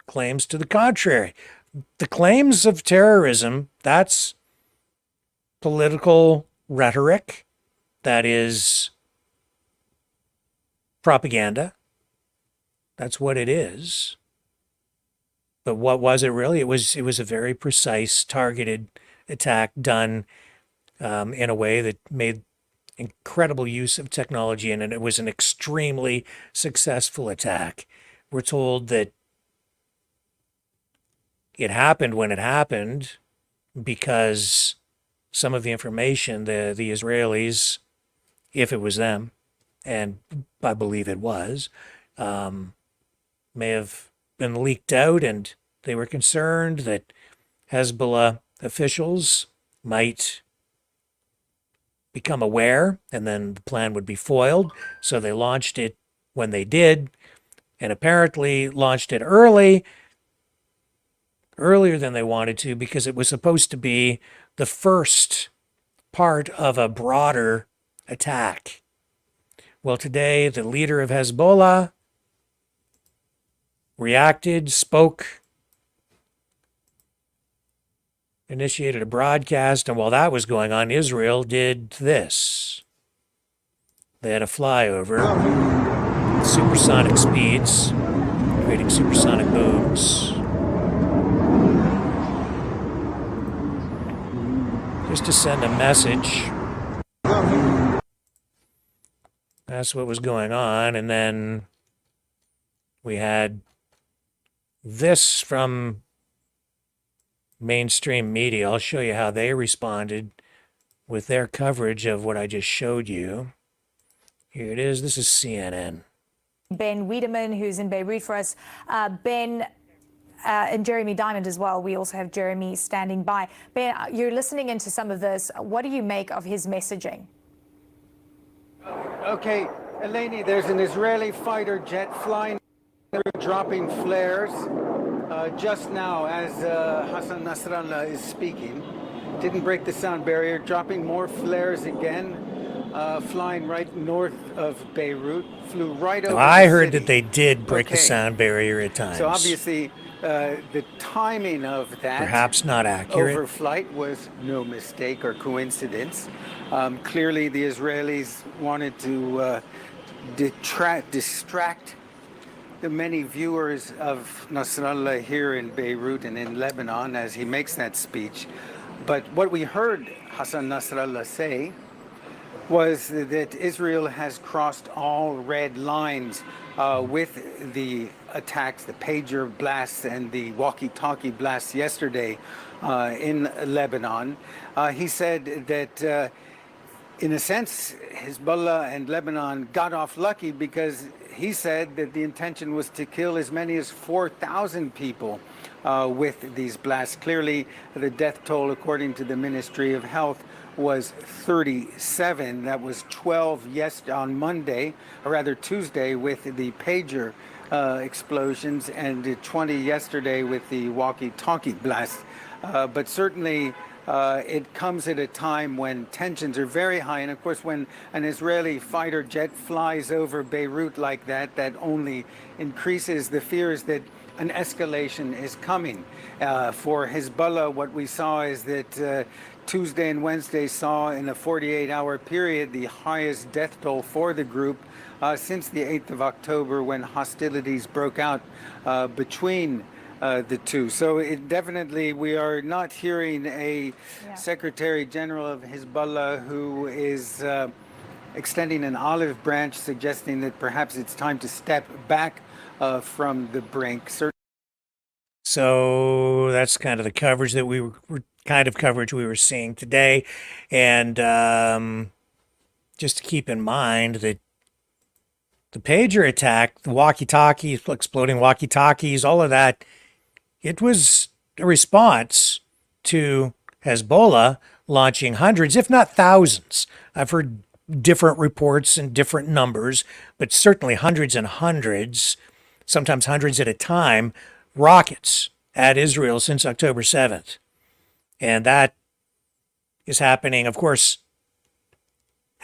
Speaker 2: claims to the contrary. The claims of terrorism, that's political rhetoric. That is propaganda. That's what it is. But what was it really? It was a very precise, targeted attack done in a way that made incredible use of technology, and it was an extremely successful attack. We're told that it happened when it happened because some of the information the Israelis, if it was them, and I believe it was, may have been leaked out, and they were concerned that Hezbollah officials might become aware, and then the plan would be foiled. So they launched it when they did, and apparently launched it earlier than they wanted to, because it was supposed to be the first part of a broader attack. Well, today, the leader of Hezbollah reacted, spoke, initiated a broadcast, and while that was going on, Israel did this. They had a flyover, supersonic speeds, creating supersonic booms, just to send a message. That's what was going on. And then we had this from mainstream media. I'll show you how they responded with their coverage of what I just showed you. Here it is. This is CNN.
Speaker 13: Ben Wiedemann, who's in Beirut for us. Ben, and Jeremy Diamond as well. We also have Jeremy standing by. Ben, you're listening into some of this. What do you make of his messaging?
Speaker 14: Okay, Eleni, there's an Israeli fighter jet flying through, dropping flares. Just now, as Hassan Nasrallah is speaking, didn't break the sound barrier, dropping more flares again, flying right north of Beirut, flew right over
Speaker 2: I
Speaker 14: the
Speaker 2: heard
Speaker 14: city.
Speaker 2: that they did break the sound barrier at times.
Speaker 14: So obviously, the timing of that
Speaker 2: perhaps not accurate.
Speaker 14: overflight was no mistake or coincidence. Clearly, the Israelis wanted to distract the many viewers of Nasrallah here in Beirut and in Lebanon as he makes that speech. But what we heard Hassan Nasrallah say was that Israel has crossed all red lines with the attacks, the pager blasts and the walkie-talkie blasts yesterday in Lebanon. He said that in a sense, Hezbollah and Lebanon got off lucky because he said that the intention was to kill as many as 4,000 people with these blasts. Clearly, the death toll, according to the Ministry of Health, was 37. That was 12 on Monday, or rather Tuesday, with the pager explosions, and 20 yesterday with the walkie-talkie blast. But certainly, it comes at a time when tensions are very high. And of course, when an Israeli fighter jet flies over Beirut like that, that only increases the fears that an escalation is coming. For Hezbollah, what we saw is that Tuesday and Wednesday saw in a 48-hour period the highest death toll for the group since the 8th of October, when hostilities broke out between the two. So it definitely, we are not hearing a Secretary General of Hezbollah who is extending an olive branch, suggesting that perhaps it's time to step back from the brink.
Speaker 2: So that's kind of the coverage that we were seeing today. And just to keep in mind that the pager attack, the walkie-talkies, exploding walkie-talkies, all of that, it was a response to Hezbollah launching hundreds, if not thousands. I've heard different reports and different numbers, but certainly hundreds and hundreds, sometimes hundreds at a time, rockets at Israel since October 7th. And that is happening, of course,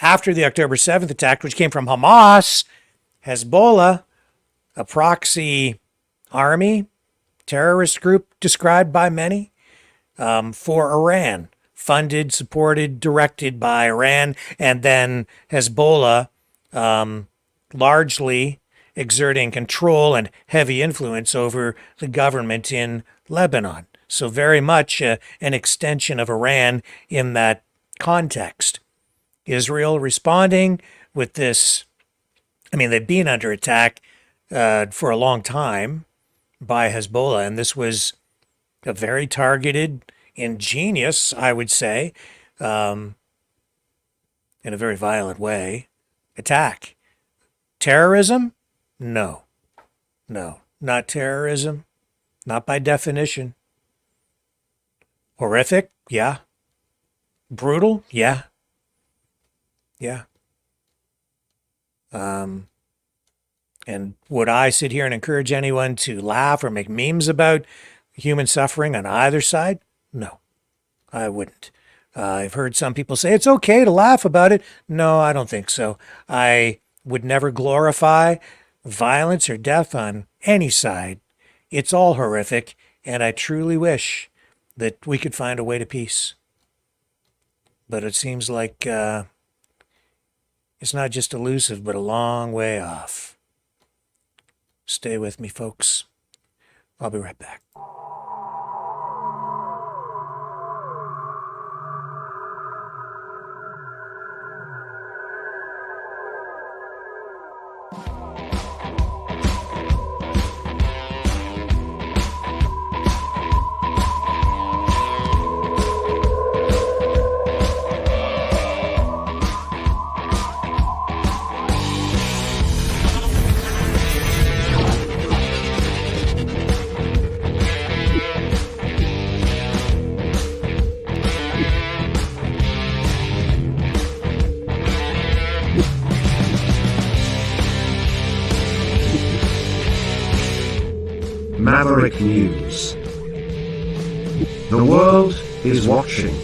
Speaker 2: after the October 7th attack, which came from Hamas. Hezbollah, a proxy army, terrorist group described by many, for Iran, funded, supported, directed by Iran, and then Hezbollah largely exerting control and heavy influence over the government in Lebanon. So very much an extension of Iran in that context. Israel responding with this, I mean, they've been under attack for a long time by Hezbollah, and this was a very targeted, ingenious, I would say, in a very violent way, attack. Terrorism? No. No, not terrorism. Not by definition. Horrific? Yeah. Brutal? Yeah. Yeah. And would I sit here and encourage anyone to laugh or make memes about human suffering on either side? No, I wouldn't. I've heard some people say it's okay to laugh about it. No, I don't think so. I would never glorify violence or death on any side. It's all horrific, and I truly wish that we could find a way to peace. But it seems like it's not just elusive, but a long way off. Stay with me, folks. I'll be right back.
Speaker 1: Maverick News. The world is watching.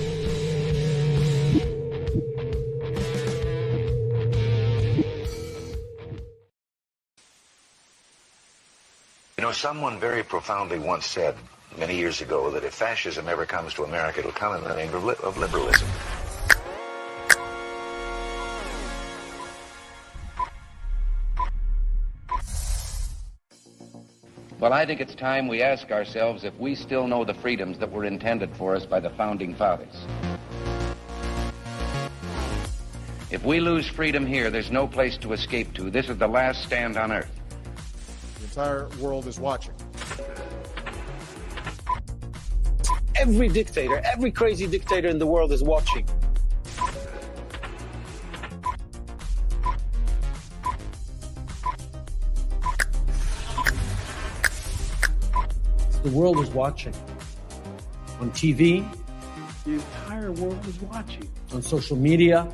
Speaker 15: You know, someone very profoundly once said many years ago that if fascism ever comes to America, it'll come in the name of liberalism.
Speaker 16: Well, I think it's time we ask ourselves if we still know the freedoms that were intended for us by the Founding Fathers. If we lose freedom here, there's no place to escape to. This is the last stand on Earth.
Speaker 17: The entire world is watching.
Speaker 18: Every dictator, every crazy dictator in the world is watching.
Speaker 19: The world is watching. On TV, the entire world is watching. On social media.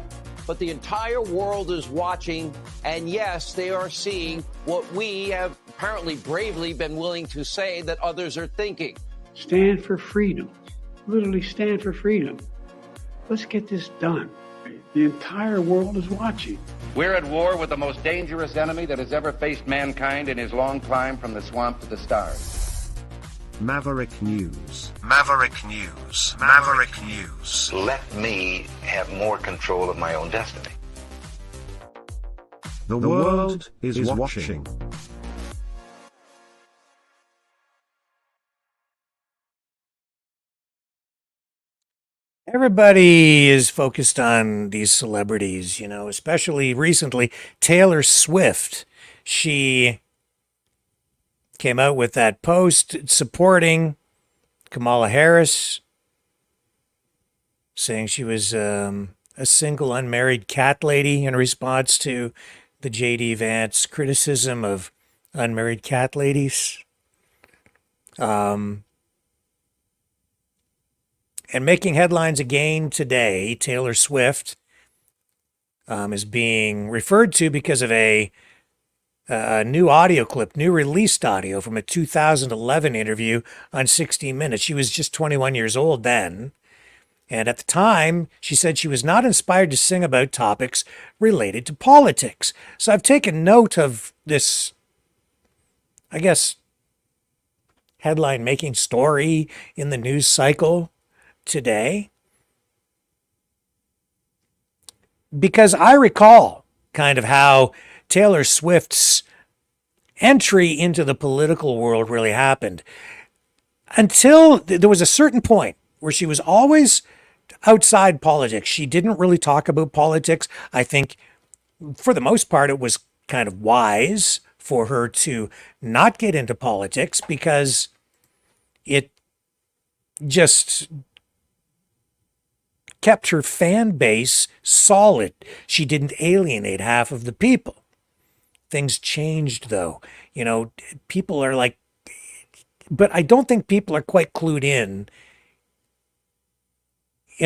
Speaker 20: But the entire world is watching, and yes, they are seeing what we have apparently bravely been willing to say that others are thinking.
Speaker 19: Stand for freedom. Literally stand for freedom. Let's get this done. The entire world is watching.
Speaker 16: We're at war with the most dangerous enemy that has ever faced mankind in his long climb from the swamp to the stars.
Speaker 1: Maverick News. Maverick News. Maverick News.
Speaker 15: Let me have more control of my own destiny.
Speaker 1: The world is watching.
Speaker 2: Everybody is focused on these celebrities, you know, especially recently. Taylor Swift, she came out with that post supporting Kamala Harris, saying she was a single unmarried cat lady in response to the J.D. Vance criticism of unmarried cat ladies. And making headlines again today, Taylor Swift is being referred to because of a new audio clip, new released audio from a 2011 interview on 60 Minutes. She was just 21 years old then. And at the time, she said she was not inspired to sing about topics related to politics. So I've taken note of this, I guess, headline-making story in the news cycle today, because I recall kind of how Taylor Swift's entry into the political world really happened until there was a certain point where she was always outside politics. She didn't really talk about politics. I think for the most part, it was kind of wise for her to not get into politics because it just kept her fan base solid. She didn't alienate half of the people. Things changed, though. You know, people are like, but I don't think people are quite clued in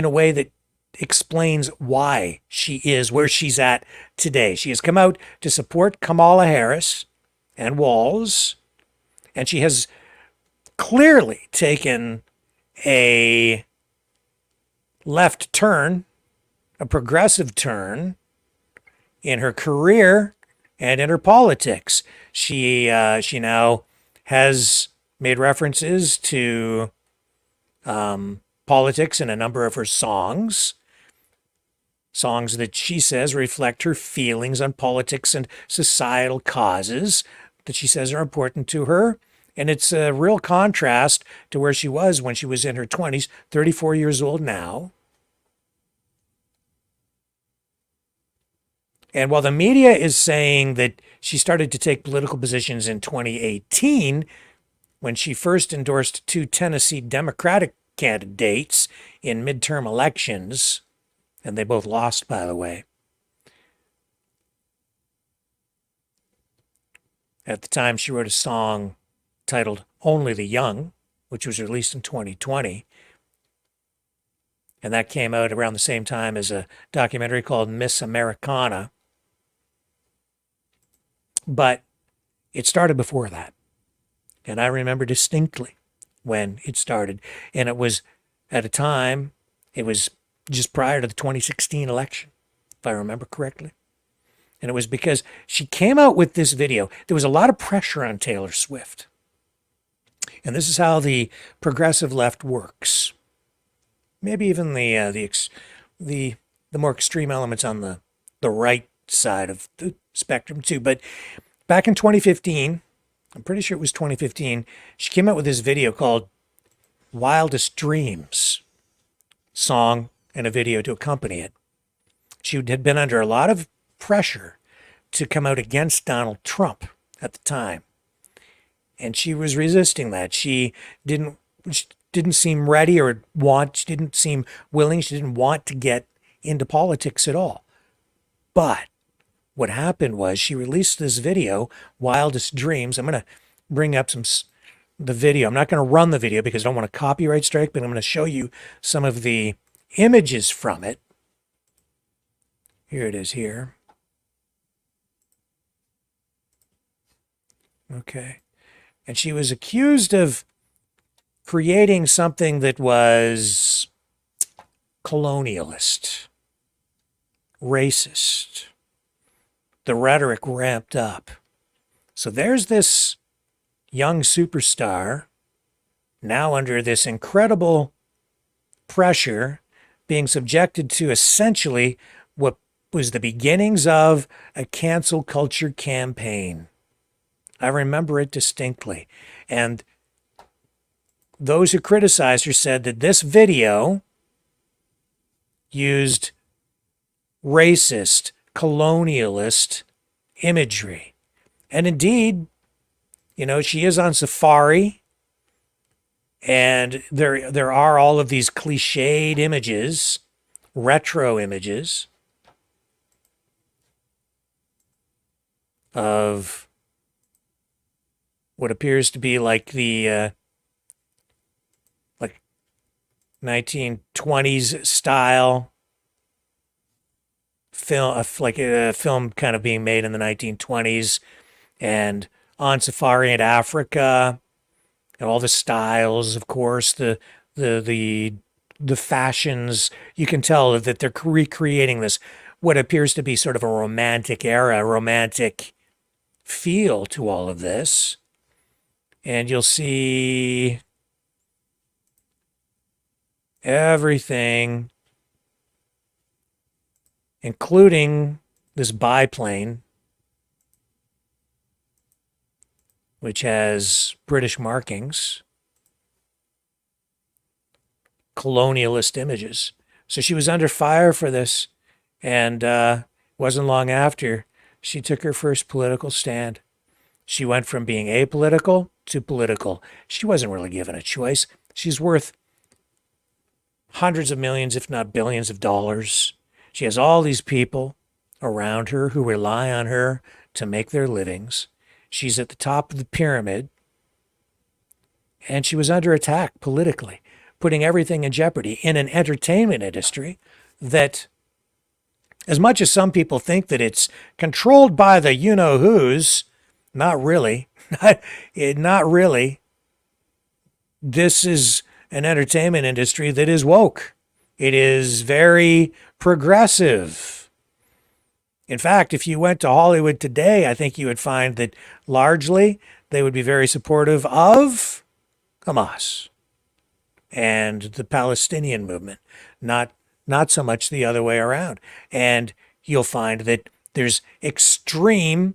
Speaker 2: a way that explains why she is where she's at today. She has come out to support Kamala Harris and Walz, and she has clearly taken a left turn, a progressive turn in her career and in her politics. She now has made references to politics in a number of her songs that she says reflect her feelings on politics and societal causes that she says are important to her. And it's a real contrast to where she was when she was in her 20s, 34 years old now. And while the media is saying that she started to take political positions in 2018, when she first endorsed 2 Tennessee Democratic candidates in midterm elections, and they both lost, by the way. At the time, she wrote a song titled Only the Young, which was released in 2020. And that came out around the same time as a documentary called Miss Americana. But it started before that. And I remember distinctly when it started. And it was at a time, it was just prior to the 2016 election, if I remember correctly. And it was because she came out with this video. There was a lot of pressure on Taylor Swift. And this is how the progressive left works. Maybe even the more extreme elements on the right side of the spectrum too. But back in 2015, I'm pretty sure it was 2015, she came out with this video called Wildest Dreams, song and a video to accompany it. She had been under a lot of pressure to come out against Donald Trump at the time. And she was resisting that. She didn't seem ready or she didn't seem willing. She didn't want to get into politics at all. But what happened was she released this video, Wildest Dreams. I'm going to bring up the video. I'm not going to run the video because I don't want a copyright strike, but I'm going to show you some of the images from it. Here it is here. Okay. And she was accused of creating something that was colonialist, racist. The rhetoric ramped up. So there's this young superstar now under this incredible pressure, being subjected to essentially what was the beginnings of a cancel culture campaign. I remember it distinctly. And those who criticized her said that this video used racist, colonialist imagery. And indeed, you know, she is on safari, and there are all of these cliched images, retro images of what appears to be like the 1920s style film, like a film kind of being made in the 1920s, and on safari in Africa, and all the styles, of course, the fashions. You can tell that they're recreating this, what appears to be sort of a romantic era, romantic feel to all of this. And you'll see everything, including this biplane which has British markings, colonialist images. So she was under fire for this, and wasn't long after she took her first political stand. She went from being apolitical to political. She wasn't really given a choice. She's worth hundreds of millions, if not billions of dollars. She has all these people around her who rely on her to make their livings. She's at the top of the pyramid, and she was under attack politically, putting everything in jeopardy in an entertainment industry that, as much as some people think that it's controlled by the you-know-whos, not really. Not really. This is an entertainment industry that is woke. It is very progressive. In fact, if you went to Hollywood today, I think you would find that largely they would be very supportive of Hamas and the Palestinian movement, not so much the other way around. And you'll find that there's extreme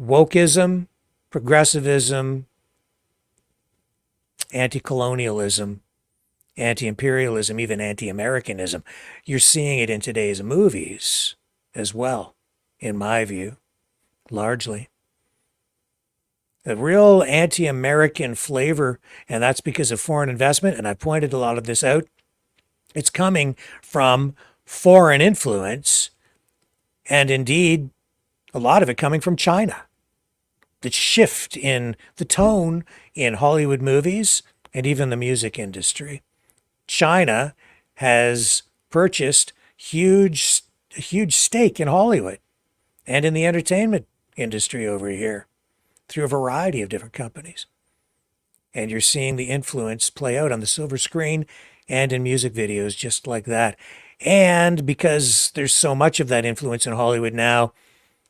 Speaker 2: wokeism, progressivism, anti-colonialism, anti-imperialism, even anti-Americanism. You're seeing it in today's movies as well, in my view, largely. A real anti-American flavor, and that's because of foreign investment, and I pointed a lot of this out. It's coming from foreign influence, and indeed, a lot of it coming from China. The shift in the tone in Hollywood movies and even the music industry. China has purchased a huge stake in Hollywood and in the entertainment industry over here through a variety of different companies. And you're seeing the influence play out on the silver screen and in music videos just like that. And because there's so much of that influence in Hollywood now,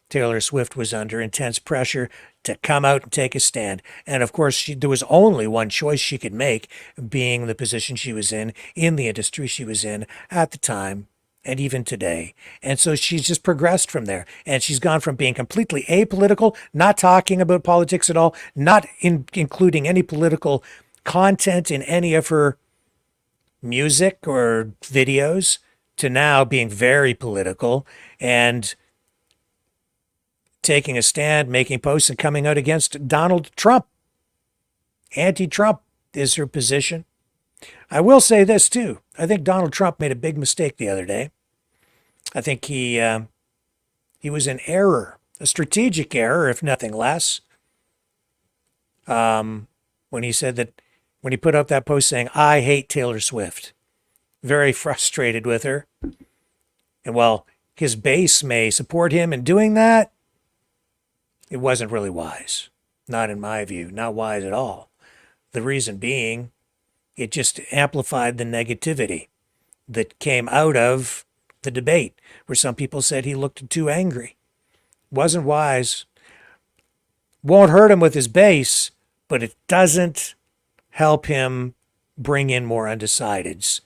Speaker 2: Taylor Swift was under intense pressure to come out and take a stand. And of course, there was only one choice she could make, being the position she was in the industry she was in at the time, and even today. And so she's just progressed from there. And she's gone from being completely apolitical, not talking about politics at all, not including any political content in any of her music or videos, to now being very political and taking a stand, making posts, and coming out against Donald Trump. Anti-Trump is her position. I will say this, too. I think Donald Trump made a big mistake the other day. I think he was in error, a strategic error, if nothing less, when he said that, when he put up that post saying, "I hate Taylor Swift." Very frustrated with her. And while his base may support him in doing that, it wasn't really wise. Not in my view, not wise at all. The reason being, it just amplified the negativity that came out of the debate, where some people said he looked too angry. Wasn't wise. Won't hurt him with his base, but it doesn't help him bring in more undecideds.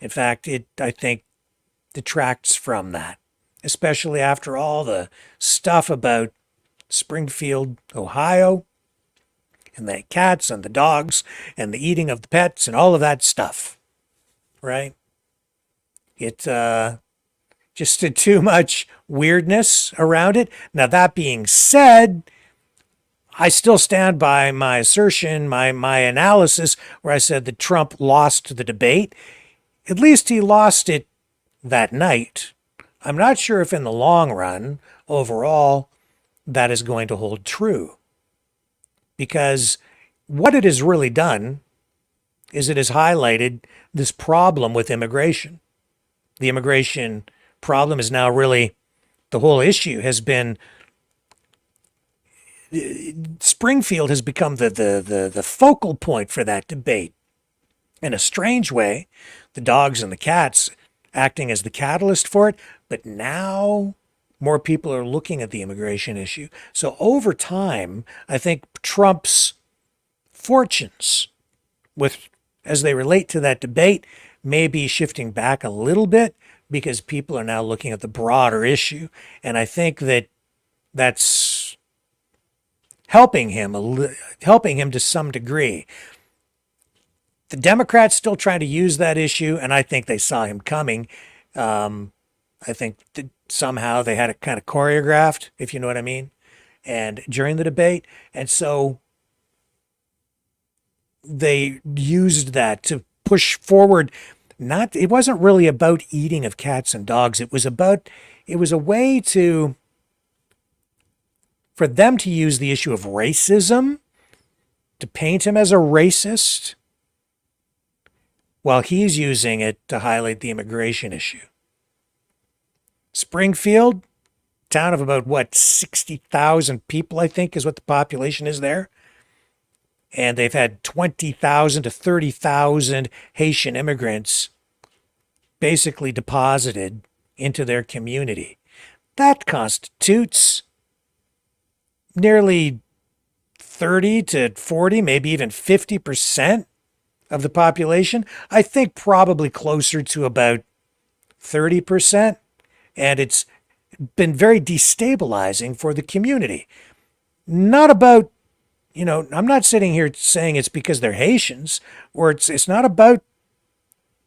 Speaker 2: In fact, it, I think, detracts from that, especially after all the stuff about Springfield, Ohio, and the cats and the dogs and the eating of the pets and all of that stuff, right? It just too much weirdness around it. Now, that being said, I still stand by my assertion, my analysis, where I said that Trump lost the debate. At least he lost it that night. I'm not sure if in the long run, overall, that is going to hold true. Because what it has really done is it has highlighted this problem with immigration. The immigration problem is now really, the whole issue has been, Springfield has become the focal point for that debate. In a strange way, the dogs and the cats acting as the catalyst for it, but now more people are looking at the immigration issue. So over time, I think Trump's fortunes, as they relate to that debate, may be shifting back a little bit, because people are now looking at the broader issue. And I think that that's helping him to some degree. The Democrats still trying to use that issue, and I think they saw him coming. I think that somehow they had it kind of choreographed, if you know what I mean, and during the debate. And so they used that to push forward. It wasn't really about eating of cats and dogs. It was a way for them to use the issue of racism, to paint him as a racist, while he's using it to highlight the immigration issue. Springfield, town of about, 60,000 people, I think, is what the population is there. And they've had 20,000 to 30,000 Haitian immigrants basically deposited into their community. That constitutes nearly 30 to 40, maybe even 50% of the population. I think probably closer to about 30%. And it's been very destabilizing for the community. Not about, I'm not sitting here saying it's because they're Haitians, or it's not about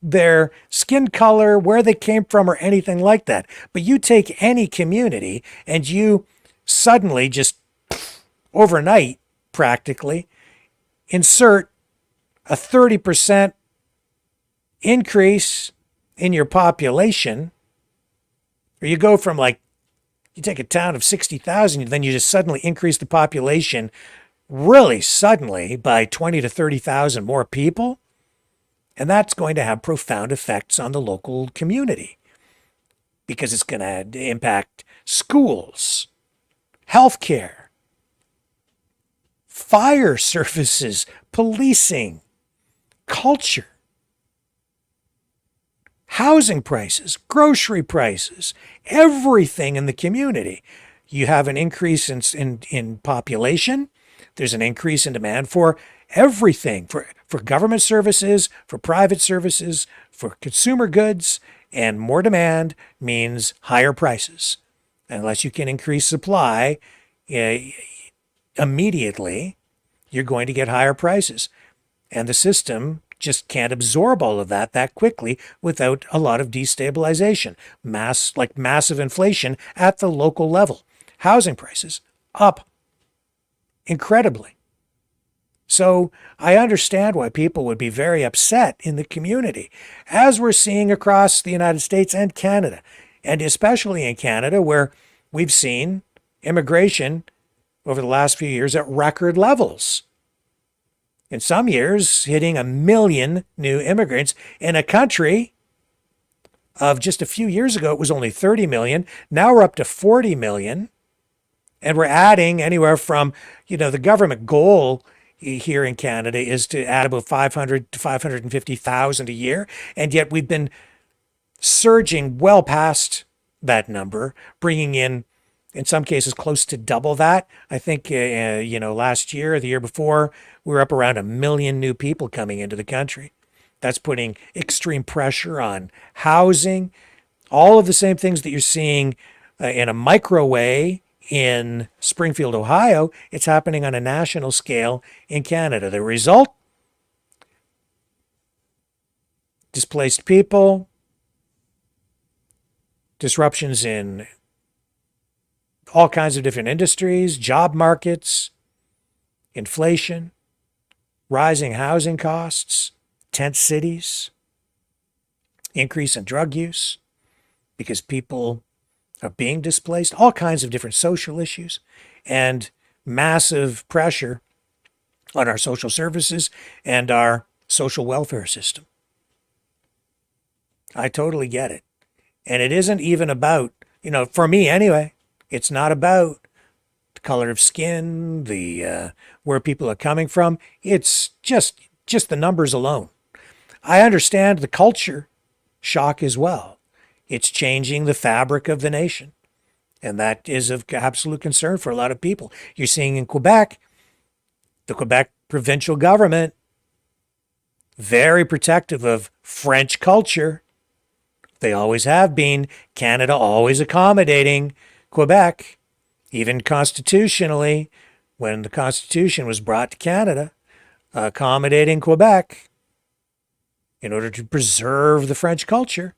Speaker 2: their skin color, where they came from, or anything like that. But you take any community and you suddenly just overnight practically insert a 30% increase in your population, or you go from you take a town of 60,000, then you just suddenly increase the population really suddenly by 20 to 30,000 more people. And that's going to have profound effects on the local community because it's going to impact schools, healthcare, fire services, policing, culture, housing prices, grocery prices, everything in the community. You have an increase in population. There's an increase in demand for everything, for government services, for private services, for consumer goods, and more demand means higher prices. Unless you can increase supply immediately, you're going to get higher prices. And the system just can't absorb all of that quickly without a lot of destabilization. Massive inflation at the local level. Housing prices up incredibly. So I understand why people would be very upset in the community, as we're seeing across the United States and Canada, and especially in Canada, where we've seen immigration over the last few years at record levels. In some years, hitting 1 million new immigrants in a country of just a few years ago, it was only 30 million. Now we're up to 40 million. And we're adding anywhere from, the government goal here in Canada is to add about 500 to 550,000 a year. And yet we've been surging well past that number, bringing in some cases, close to double that. I think, last year or the year before, we were up around 1 million new people coming into the country. That's putting extreme pressure on housing, all of the same things that you're seeing in a micro way in Springfield, Ohio. It's happening on a national scale in Canada. The result? Displaced people, disruptions in all kinds of different industries, job markets, inflation, rising housing costs, tent cities, increase in drug use because people are being displaced, all kinds of different social issues, and massive pressure on our social services and our social welfare system. I totally get it. And it isn't even about, for me anyway, it's not about the color of skin, the where people are coming from. It's just the numbers alone. I understand the culture shock as well. It's changing the fabric of the nation. And that is of absolute concern for a lot of people. You're seeing in Quebec, the Quebec provincial government, very protective of French culture. They always have been. Canada always accommodating Quebec, even constitutionally. when the Constitution was brought to Canada, accommodating Quebec in order to preserve the French culture.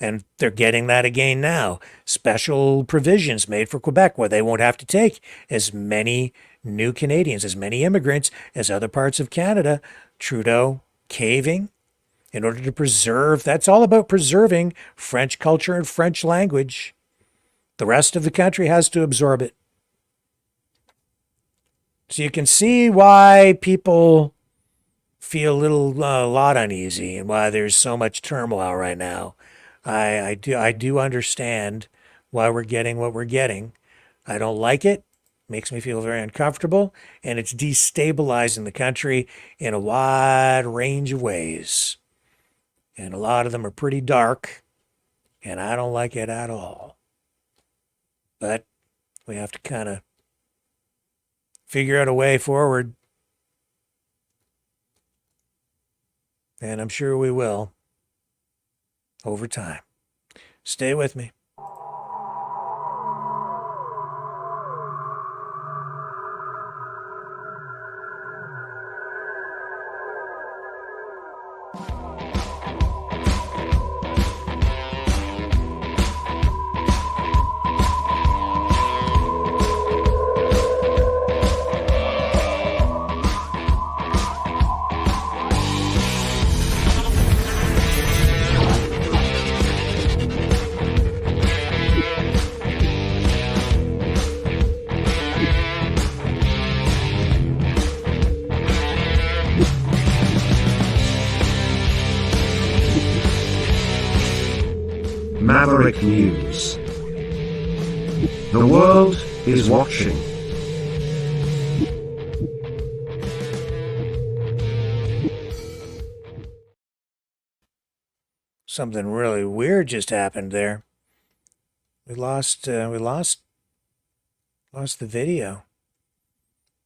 Speaker 2: And they're getting that again now. Special provisions made for Quebec where they won't have to take as many new Canadians, as many immigrants as other parts of Canada. Trudeau caving in order to preserve. That's all about preserving French culture and French language. The rest of the country has to absorb it. So you can see why people feel a lot uneasy and why there's so much turmoil right now. I do understand why we're getting what we're getting. I don't like it. Makes me feel very uncomfortable, and it's destabilizing the country in a wide range of ways. And a lot of them are pretty dark, and I don't like it at all. But we have to kind of figure out a way forward. And I'm sure we will over time. Stay with me.
Speaker 1: Maverick News. The world is watching.
Speaker 2: Something really weird just happened there. We lost the video.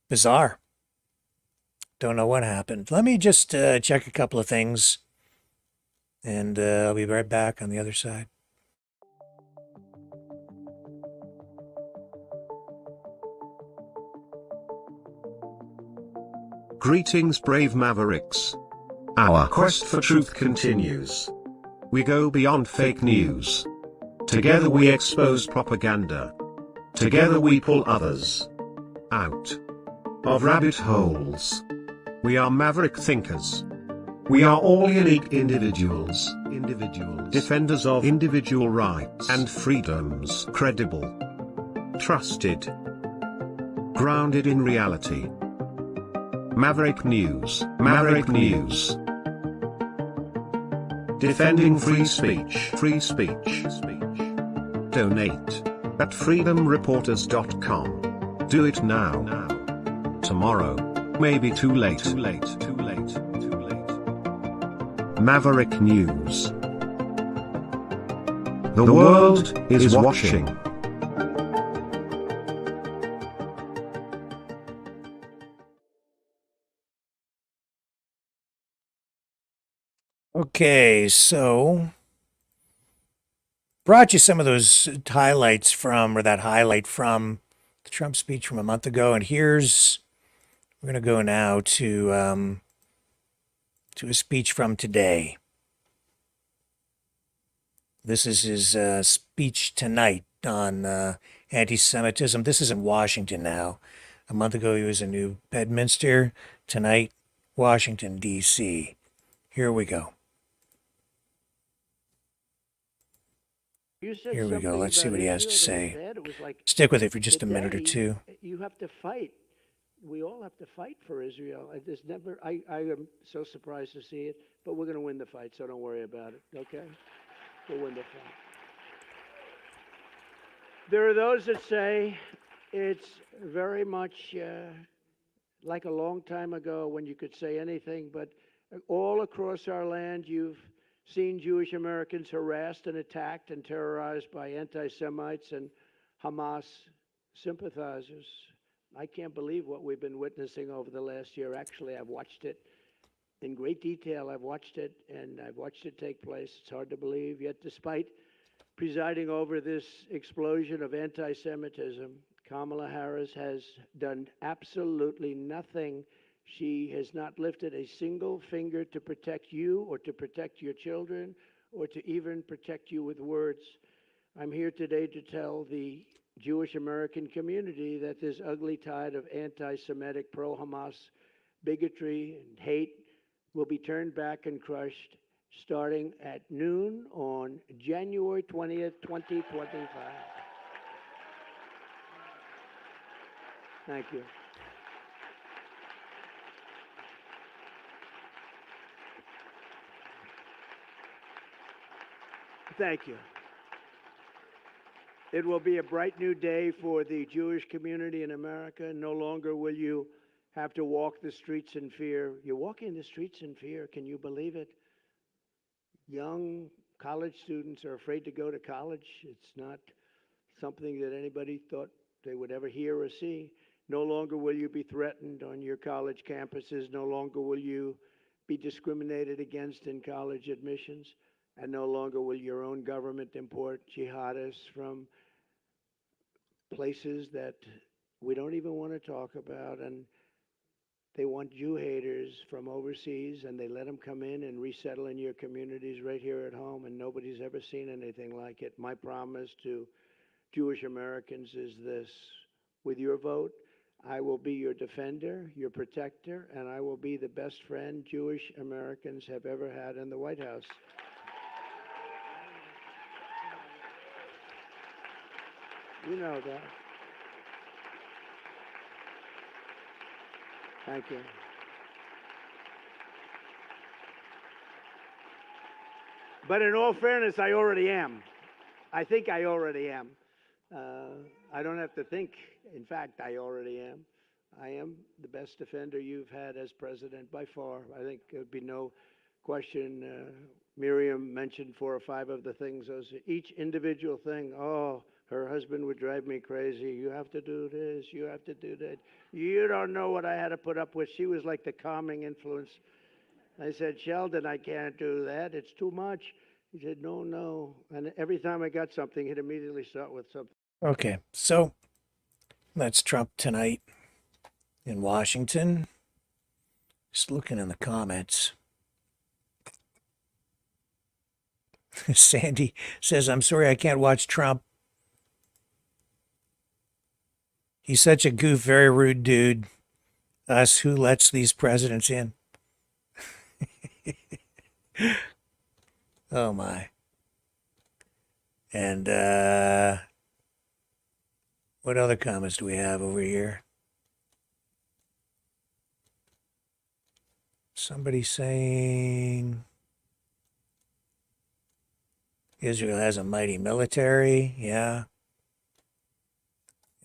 Speaker 2: Bizarre. Don't know what happened. Let me just check a couple of things, and I'll be right back on the other side.
Speaker 1: Greetings, brave Mavericks. Our quest for truth continues. We go beyond fake news. Together we expose propaganda. Together we pull others out of rabbit holes. We are maverick thinkers. We are all unique individuals, defenders of individual rights and freedoms, credible, trusted, grounded in reality. Maverick News, Maverick News. Defending free speech, free speech. Donate at freedomreporters.com. Do it now. Tomorrow may be too late. Maverick News. The world is watching.
Speaker 2: Okay, so brought you some of those highlights from, or that highlight from the Trump speech from a month ago, and we're going to go now to a speech from today. This is his speech tonight on anti-Semitism. This is in Washington now. A month ago he was in New Bedminster. Tonight, Washington, D.C. Here we go. Here we go. Let's see what he has to say. Stick with it for just a minute or two.
Speaker 12: You have to fight. We all have to fight for Israel. I am so surprised to see it, but we're going to win the fight, so don't worry about it, okay? We'll win the fight. There are those that say it's very much like a long time ago when you could say anything, but all across our land you've seen Jewish Americans harassed and attacked and terrorized by anti-Semites and Hamas sympathizers. I can't believe what we've been witnessing over the last year. Actually, I've watched it in great detail. I've watched it, and I've watched it take place. It's hard to believe, yet despite presiding over this explosion of anti-Semitism, Kamala Harris has done absolutely nothing. She has not lifted a single finger to protect you or to protect your children or to even protect you with words. I'm here today to tell the Jewish American community that this ugly tide of anti-Semitic, pro-Hamas bigotry and hate will be turned back and crushed starting at noon on January 20th, 2025. Thank you. Thank you. It will be a bright new day for the Jewish community in America. No longer will you have to walk the streets in fear. You're walking the streets in fear. Can you believe it? Young college students are afraid to go to college. It's not something that anybody thought they would ever hear or see. No longer will you be threatened on your college campuses. No longer will you be discriminated against in college admissions. And no longer will your own government import jihadists from places that we don't even want to talk about. And they want Jew haters from overseas, and they let them come in and resettle in your communities right here at home, and nobody's ever seen anything like it. My promise to Jewish Americans is this: with your vote, I will be your defender, your protector, and I will be the best friend Jewish Americans have ever had in the White House. You know that. Thank you. But in all fairness, I already am. I think I already am. I don't have to think. In fact, I already am. I am the best defender you've had as president by far. I think there'd be no question. Miriam mentioned 4 or 5 of the things. Those each individual thing. Oh, her husband would drive me crazy. You have to do this. You have to do that. You don't know what I had to put up with. She was like the calming influence. I said, Sheldon, I can't do that. It's too much. He said, no, no. And every time I got something, he'd immediately start with something.
Speaker 2: Okay, so that's Trump tonight in Washington. Just looking in the comments. Sandy says, I'm sorry I can't watch Trump. He's such a goof, very rude dude. Us, who lets these presidents in? Oh, my. And what other comments do we have over here? Somebody saying Israel has a mighty military. Yeah.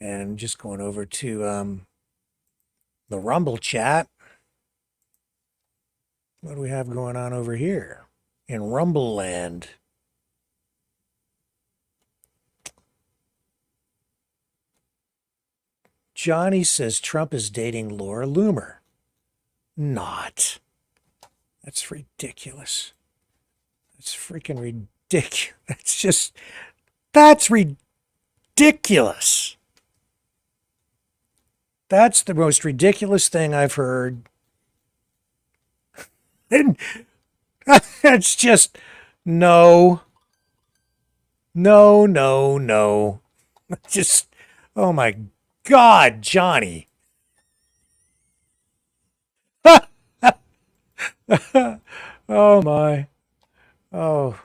Speaker 2: And just going over to the Rumble chat. What do we have going on over here in Rumble land? Johnny says Trump is dating Laura Loomer. Not. That's ridiculous. That's freaking ridiculous. That's ridiculous. That's the most ridiculous thing I've heard. And it's just, no. Just, oh my God, Johnny. Oh my. Oh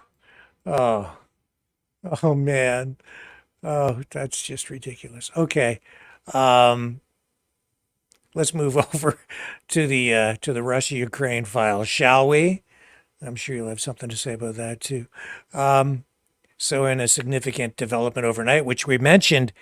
Speaker 2: man. Oh, that's just ridiculous. Okay. Let's move over to the Russia-Ukraine file, shall we? I'm sure you'll have something to say about that too. So in a significant development overnight, which we mentioned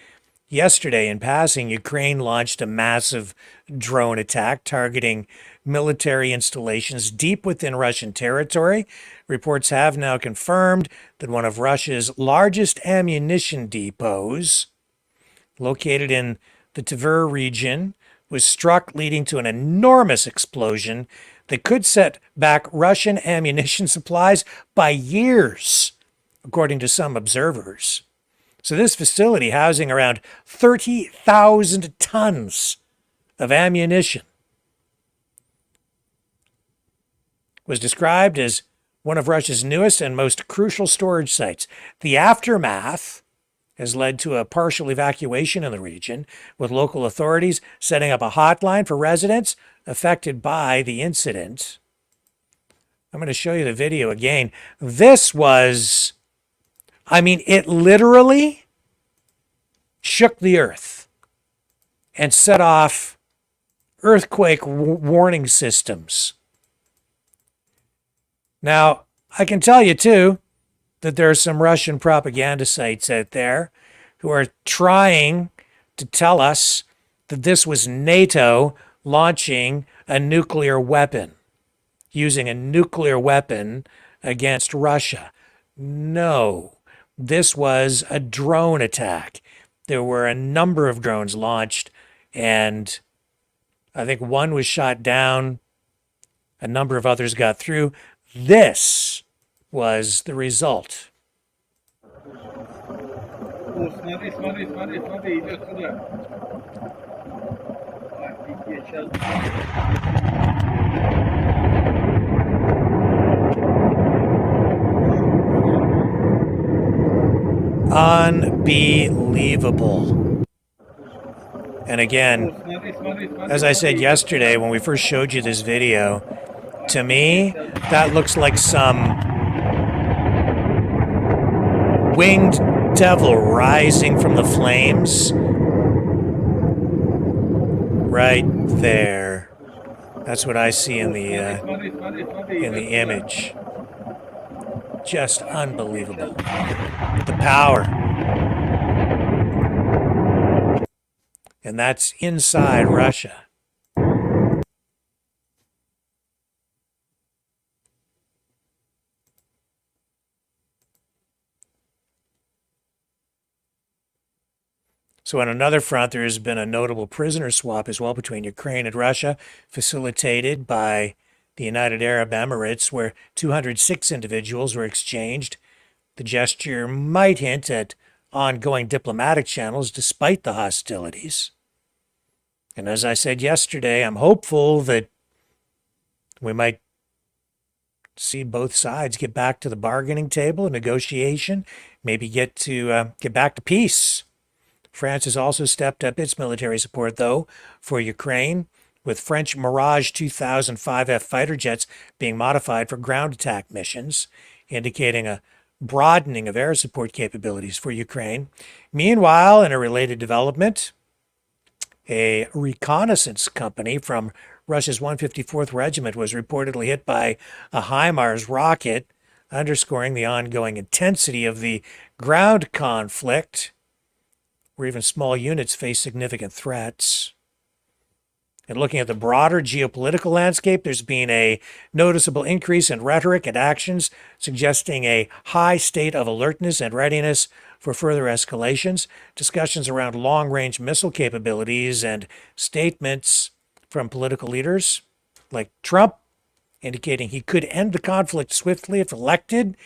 Speaker 2: yesterday in passing, Ukraine launched a massive drone attack targeting military installations deep within Russian territory. Reports have now confirmed that one of Russia's largest ammunition depots, located in the Tver region, was struck, leading to an enormous explosion that could set back Russian ammunition supplies by years, according to some observers. So this facility, housing around 30,000 tons of ammunition, was described as one of Russia's newest and most crucial storage sites. The aftermath has led to a partial evacuation in the region, with local authorities setting up a hotline for residents affected by the incident. I'm going to show you the video again. This was, it literally shook the earth and set off earthquake warning systems. Now, I can tell you, too, that there are some Russian propaganda sites out there who are trying to tell us that this was NATO launching a nuclear weapon, using a nuclear weapon against Russia. No, this was a drone attack. There were a number of drones launched, and I think one was shot down. A number of others got through. This was the result. Unbelievable. And again, as I said yesterday when we first showed you this video, to me, that looks like some winged devil rising from the flames. Right there. That's what I see in the image. Just unbelievable. The power. And that's inside Russia. So on another front, there has been a notable prisoner swap as well between Ukraine and Russia, facilitated by the United Arab Emirates, where 206 individuals were exchanged. The gesture might hint at ongoing diplomatic channels despite the hostilities. And as I said yesterday, I'm hopeful that we might see both sides get back to the bargaining table, negotiation, maybe get back to peace. France has also stepped up its military support, though, for Ukraine, with French Mirage 2005F fighter jets being modified for ground attack missions, indicating a broadening of air support capabilities for Ukraine. Meanwhile, in a related development, a reconnaissance company from Russia's 154th Regiment was reportedly hit by a HIMARS rocket, underscoring the ongoing intensity of the ground conflict, where even small units face significant threats. And looking at the broader geopolitical landscape, there's been a noticeable increase in rhetoric and actions suggesting a high state of alertness and readiness for further escalations. Discussions around long-range missile capabilities and statements from political leaders like Trump indicating he could end the conflict swiftly if elected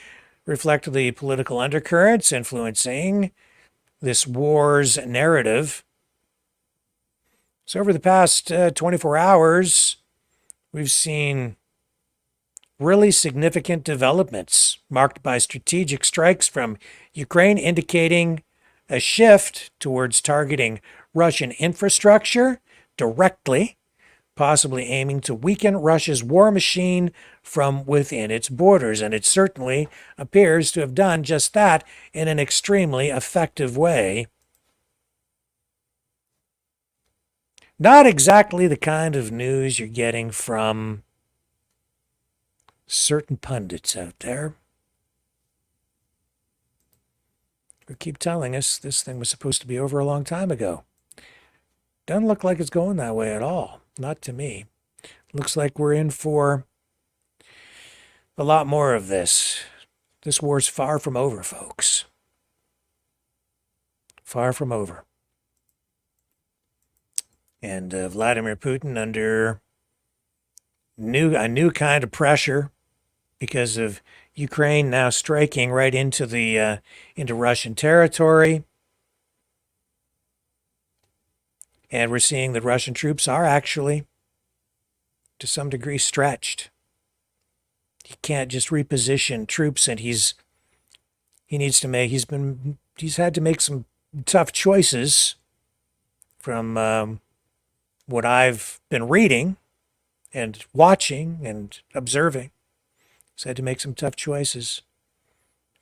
Speaker 2: reflect the political undercurrents influencing this war's narrative. So over the past 24 hours, we've seen really significant developments marked by strategic strikes from Ukraine, indicating a shift towards targeting Russian infrastructure directly, possibly aiming to weaken Russia's war machine from within its borders. And it certainly appears to have done just that in an extremely effective way. Not exactly the kind of news you're getting from certain pundits out there who keep telling us this thing was supposed to be over a long time ago. Doesn't look like it's going that way at all. Not to me. Looks like we're in for a lot more of this. This war's far from over, folks. Far from over. And Vladimir Putin, under a new kind of pressure, because of Ukraine now striking right into the into Russian territory. And we're seeing that Russian troops are actually, to some degree, stretched. He can't just reposition troops, and he's had to make some tough choices from what I've been reading and watching and observing. He's had to make some tough choices,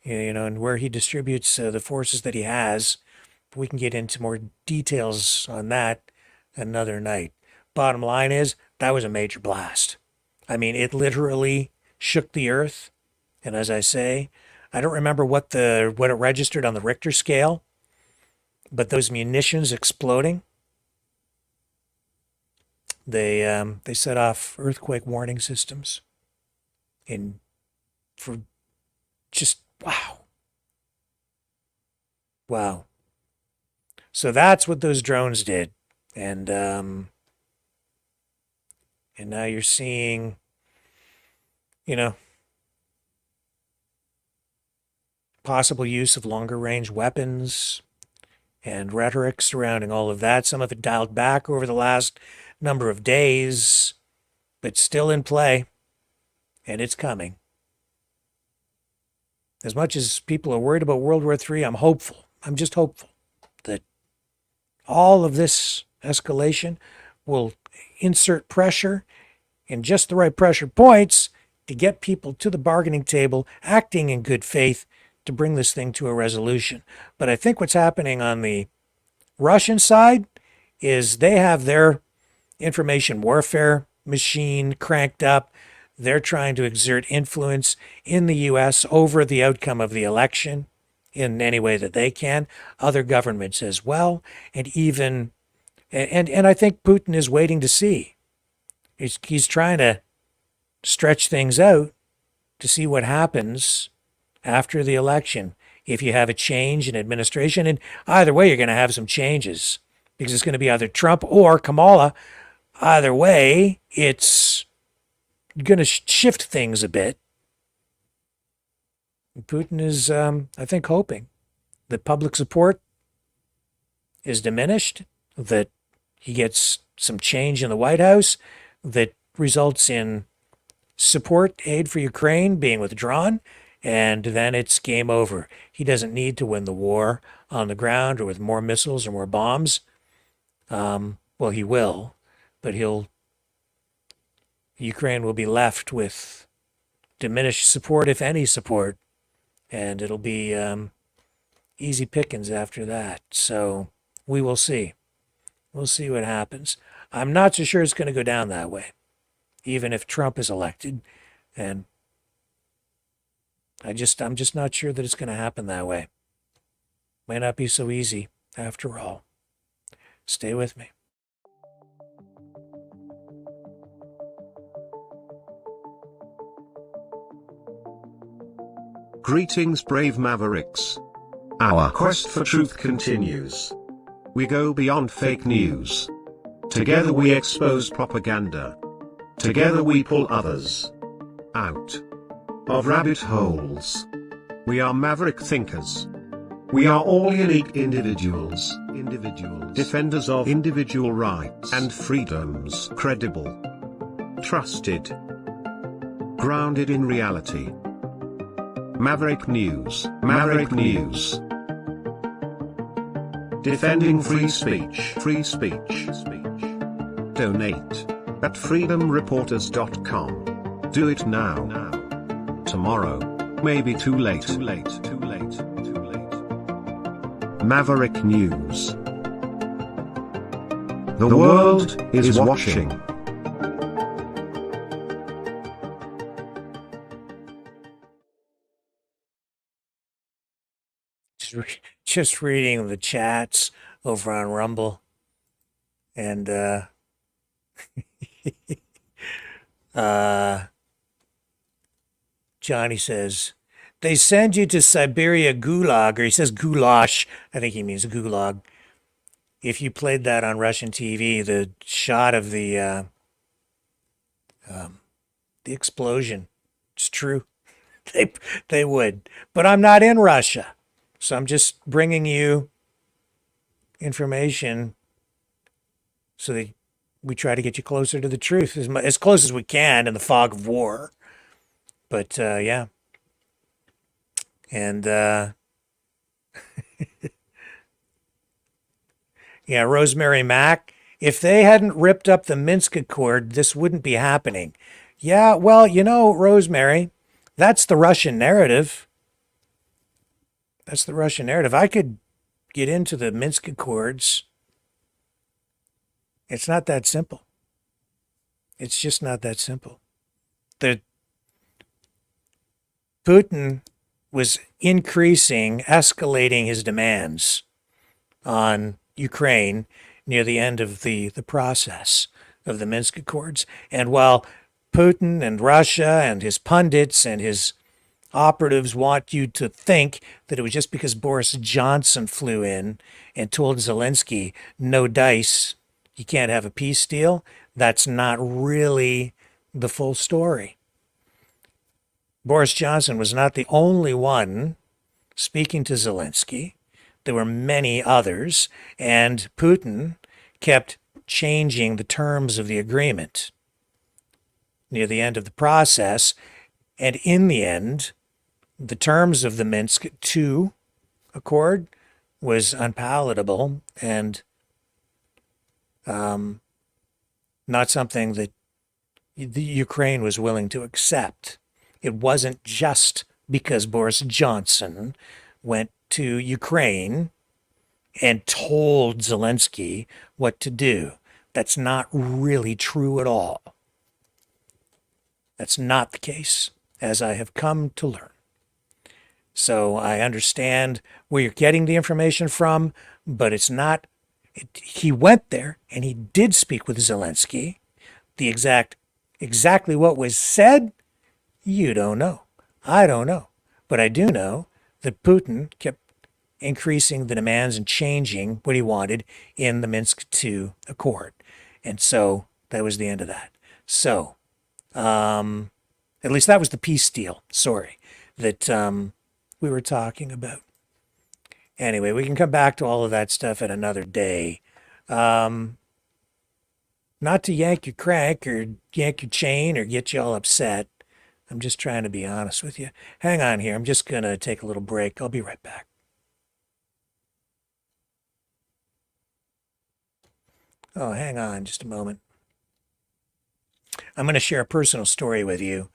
Speaker 2: and where he distributes the forces that he has. We can get into more details on that another night. Bottom line is, that was a major blast. I mean, it literally shook the earth. And as I say, I don't remember what it registered on the Richter scale, but those munitions exploding, they set off earthquake warning systems. For just wow. So that's what those drones did, and now you're seeing, possible use of longer range weapons and rhetoric surrounding all of that. Some of it dialed back over the last number of days, but still in play, and it's coming. As much as people are worried about World War III, I'm hopeful. I'm just hopeful that all of this escalation will insert pressure in just the right pressure points to get people to the bargaining table, acting in good faith to bring this thing to a resolution. But I think what's happening on the Russian side is they have their information warfare machine cranked up. They're trying to exert influence in the U.S. over the outcome of the election in any way that they can. Other governments as well. And even, and I think Putin is waiting to see. He's trying to stretch things out to see what happens after the election. If you have a change in administration, and either way, you're going to have some changes because it's going to be either Trump or Kamala. Either way, it's going to shift things a bit. Putin is, I think, hoping that public support is diminished, that he gets some change in the White House that results in support aid for Ukraine being withdrawn, and then it's game over. He doesn't need to win the war on the ground or with more missiles or more bombs. Well, he will, but Ukraine will be left with diminished support, if any support, and it'll be easy pickings after that. So we will see. We'll see what happens. I'm not so sure it's going to go down that way, even if Trump is elected. And I'm just not sure that it's going to happen that way. Might not be so easy after all. Stay with me.
Speaker 1: Greetings, brave Mavericks. Our quest for truth continues. We go beyond fake news. Together we expose propaganda. Together we pull others out of rabbit holes. We are maverick thinkers. We are all unique individuals. Defenders of individual rights and freedoms. Credible. Trusted. Grounded in reality. Maverick News. Maverick News. Defending free speech. Free speech. Donate at freedomreporters.com. Do it now. Tomorrow may be too late. Maverick News. The world is watching.
Speaker 2: Just reading the chats over on Rumble, and Johnny says, they send you to Siberia Gulag, or he says goulash. I think he means gulag. If you played that on Russian TV, the shot of the explosion It's true. They would. But I'm not in Russia. So I'm just bringing you information so that we try to get you closer to the truth as close as we can in the fog of war. But yeah. And yeah, Rosemary Mack, if they hadn't ripped up the Minsk Accord, this wouldn't be happening. Yeah, well, Rosemary, that's the Russian narrative. That's the Russian narrative. I could get into the Minsk Accords. It's not that simple. It's just not that simple. Putin was escalating his demands on Ukraine near the end of the process of the Minsk Accords. And while Putin and Russia and his pundits and his operatives want you to think that it was just because Boris Johnson flew in and told Zelensky, no dice, you can't have a peace deal, that's not really the full story. Boris Johnson was not the only one speaking to Zelensky. There were many others, and Putin kept changing the terms of the agreement near the end of the process. And in the end, the terms of the Minsk II Accord was unpalatable and not something that the Ukraine was willing to accept. It wasn't just because Boris Johnson went to Ukraine and told Zelensky what to do. That's not really true at all. That's not the case, as I have come to learn. So I understand where you're getting the information from, but it's not. He went there and he did speak with Zelensky. The exactly what was said, you don't know. I don't know. But I do know that Putin kept increasing the demands and changing what he wanted in the Minsk II Accord. And so that was the end of that. So, at least that was the peace deal, that we were talking about. Anyway, we can come back to all of that stuff at another day. Not to yank your crank or yank your chain or get you all upset. I'm just trying to be honest with you. Hang on here. I'm just going to take a little break. I'll be right back. Oh, hang on just a moment. I'm going to share a personal story with you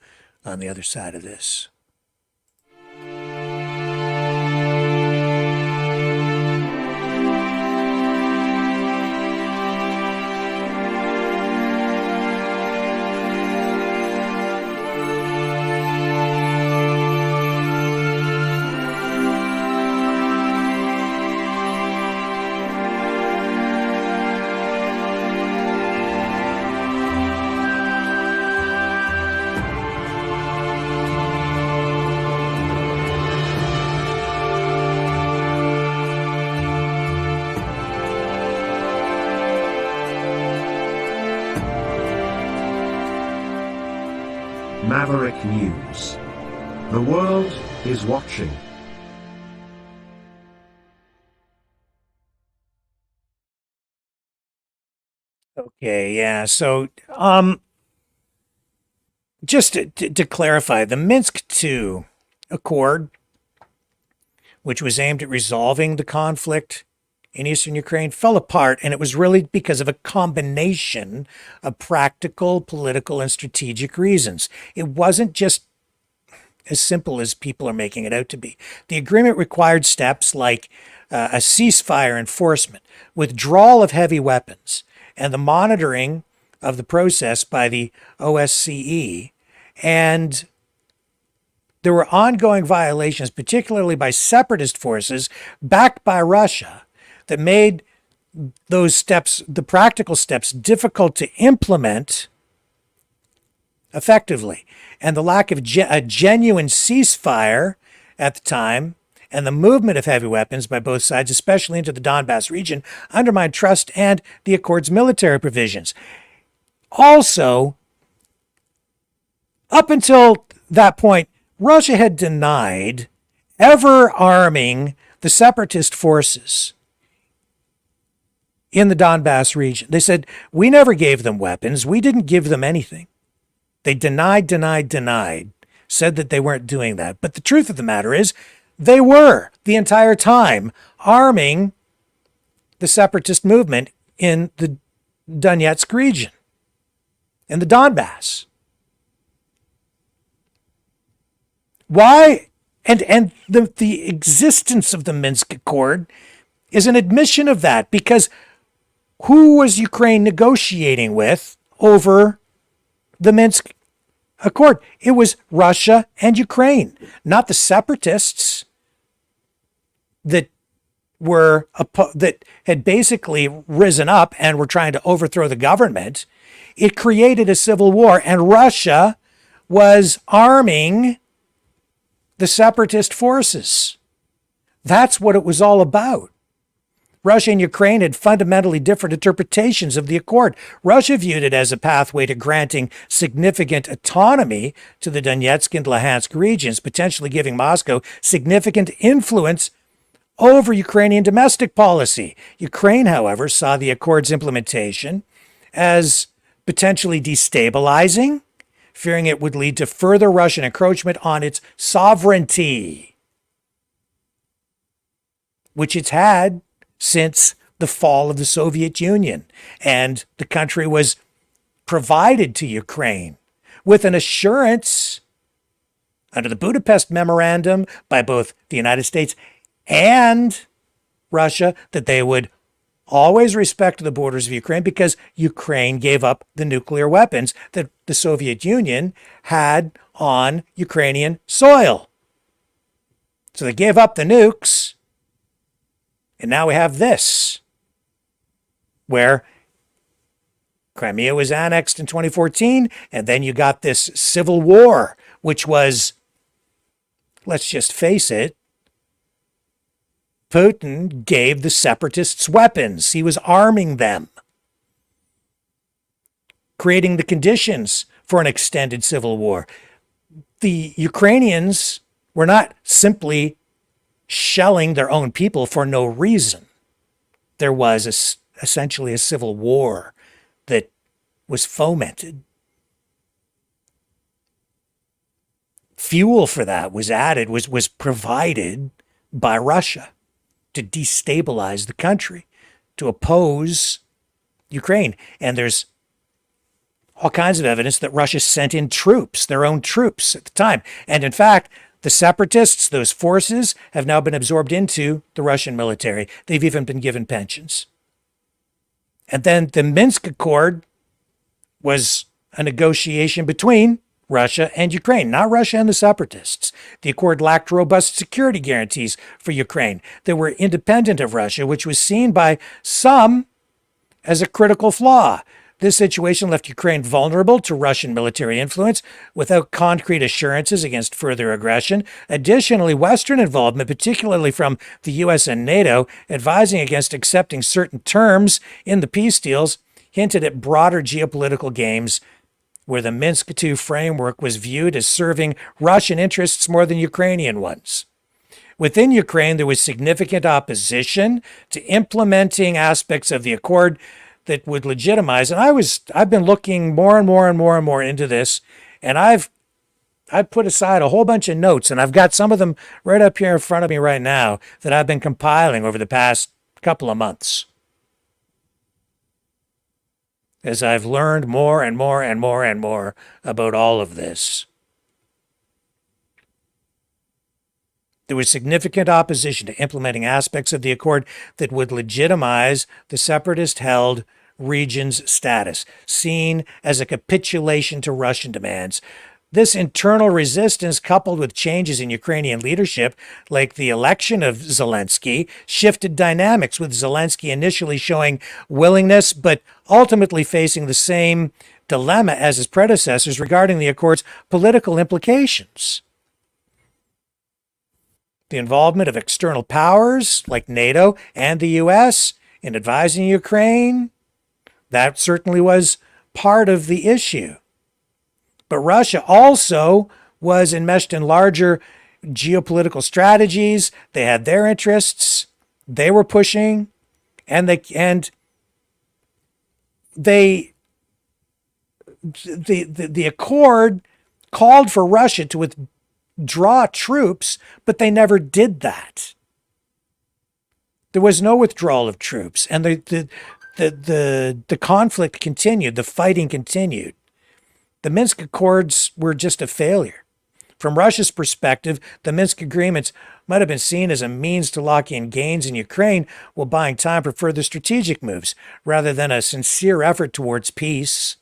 Speaker 2: on the other side of this.
Speaker 1: Maverick News. The world is watching.
Speaker 2: Okay, yeah. So, just to clarify, the Minsk II Accord, which was aimed at resolving the conflict in eastern Ukraine, fell apart, and it was really because of a combination of practical, political, and strategic reasons. It wasn't just as simple as people are making it out to be. The agreement required steps like a ceasefire enforcement, withdrawal of heavy weapons, and the monitoring of the process by the OSCE. And there were ongoing violations, particularly by separatist forces backed by Russia, that made those steps, the practical steps, difficult to implement effectively. And the lack of a genuine ceasefire at the time and the movement of heavy weapons by both sides, especially into the Donbass region, undermined trust and the Accord's military provisions. Also, up until that point, Russia had denied ever arming the separatist forces in the Donbass region. They said, we never gave them weapons. We didn't give them anything. They denied, said that they weren't doing that. But the truth of the matter is, they were the entire time arming the separatist movement in the Donetsk region, in the Donbass. Why? And the existence of the Minsk Accord is an admission of that, because who was Ukraine negotiating with over the Minsk Accord? It was Russia and Ukraine, not the separatists that had basically risen up and were trying to overthrow the government. It created a civil war, and Russia was arming the separatist forces. That's what it was all about. Russia and Ukraine had fundamentally different interpretations of the accord. Russia viewed it as a pathway to granting significant autonomy to the Donetsk and Luhansk regions, potentially giving Moscow significant influence over Ukrainian domestic policy. Ukraine, however, saw the accord's implementation as potentially destabilizing, fearing it would lead to further Russian encroachment on its sovereignty, which it's had since the fall of the Soviet Union. And the country was provided to Ukraine with an assurance under the Budapest Memorandum by both the United States and Russia that they would always respect the borders of Ukraine, because Ukraine gave up the nuclear weapons that the Soviet Union had on Ukrainian soil. So they gave up the nukes, and now we have this, where Crimea was annexed in 2014, and then you got this civil war, which was, let's just face it, Putin gave the separatists weapons. He was arming them, creating the conditions for an extended civil war. The Ukrainians were not simply shelling their own people for no reason. There was essentially a civil war that was fomented. Fuel for that was added, was provided by Russia to destabilize the country, to oppose Ukraine. And there's all kinds of evidence that Russia sent in troops, their own troops at the time. And in fact, the separatists, those forces, have now been absorbed into the Russian military. They've even been given pensions. And then the Minsk Accord was a negotiation between Russia and Ukraine, not Russia and the separatists. The accord lacked robust security guarantees for Ukraine that were independent of Russia, which was seen by some as a critical flaw. This situation left Ukraine vulnerable to Russian military influence without concrete assurances against further aggression. Additionally, Western involvement, particularly from the US and NATO, advising against accepting certain terms in the peace deals, hinted at broader geopolitical games where the Minsk II framework was viewed as serving Russian interests more than Ukrainian ones. Within Ukraine, there was significant opposition to implementing aspects of the accord that would legitimize. And I've been looking more and more into this, and I've put aside a whole bunch of notes, and I've got some of them right up here in front of me right now that I've been compiling over the past couple of months, as I've learned more and more about all of this. There was significant opposition to implementing aspects of the accord that would legitimize the separatist-held region's status, seen as a capitulation to Russian demands. This internal resistance, coupled with changes in Ukrainian leadership, like the election of Zelensky, shifted dynamics, with Zelensky initially showing willingness, but ultimately facing the same dilemma as his predecessors regarding the accord's political implications. The involvement of external powers like NATO and the US in advising Ukraine, that certainly was part of the issue. But Russia also was enmeshed in larger geopolitical strategies. They had their interests. They were pushing, and the accord called for Russia to withdraw troops, but they never did that. There was no withdrawal of troops, and the conflict continued. The fighting continued. The Minsk Accords were just a failure. From Russia's perspective, the Minsk agreements might have been seen as a means to lock in gains in Ukraine while buying time for further strategic moves, rather than a sincere effort towards peace.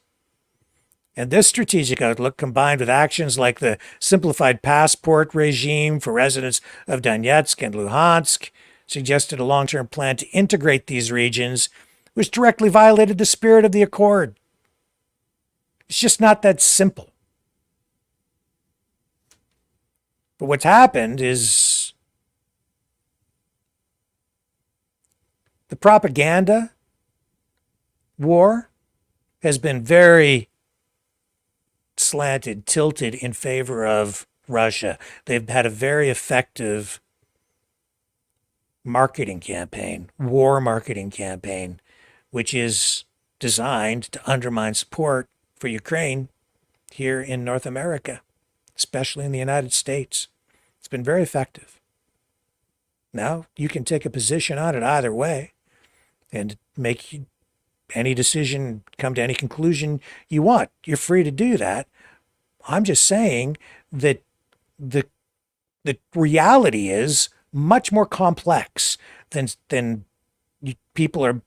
Speaker 2: And this strategic outlook, combined with actions like the simplified passport regime for residents of Donetsk and Luhansk, suggested a long-term plan to integrate these regions, which directly violated the spirit of the accord. It's just not that simple. But what's happened is the propaganda war has been very slanted, tilted in favor of Russia. They've had a very effective marketing campaign, war marketing campaign, which is designed to undermine support for Ukraine here in North America, especially in the United States. It's been very effective. Now, you can take a position on it either way and make any decision, come to any conclusion you want. You're free to do that. I'm just saying that the reality is much more complex than people are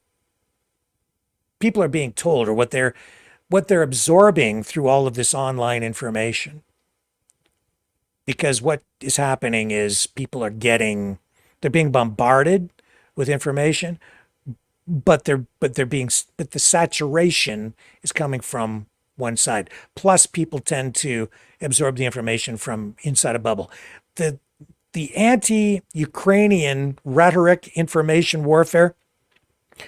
Speaker 2: being told, or what they're absorbing through all of this online information. Because what is happening is they're being bombarded with information, but the saturation is coming from one side. Plus, people tend to absorb the information from inside a bubble. The anti-Ukrainian rhetoric, information warfare,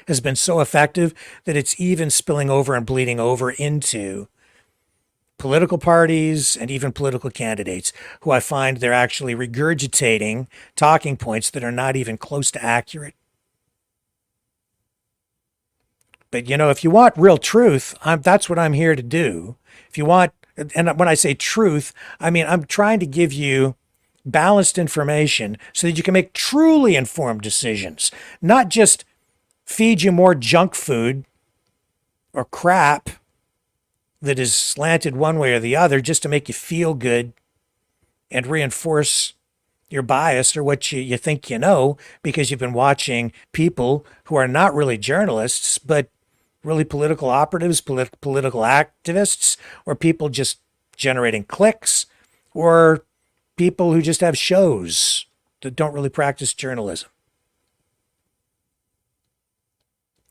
Speaker 2: has been so effective that it's even spilling over and bleeding over into political parties and even political candidates, who I find they're actually regurgitating talking points that are not even close to accurate. But, if you want real truth, that's what I'm here to do. If you want, and when I say truth, I mean, I'm trying to give you balanced information so that you can make truly informed decisions, not just feed you more junk food or crap that is slanted one way or the other just to make you feel good and reinforce your bias or what you think you know, because you've been watching people who are not really journalists, but really political operatives, political activists, or people just generating clicks, or people who just have shows that don't really practice journalism.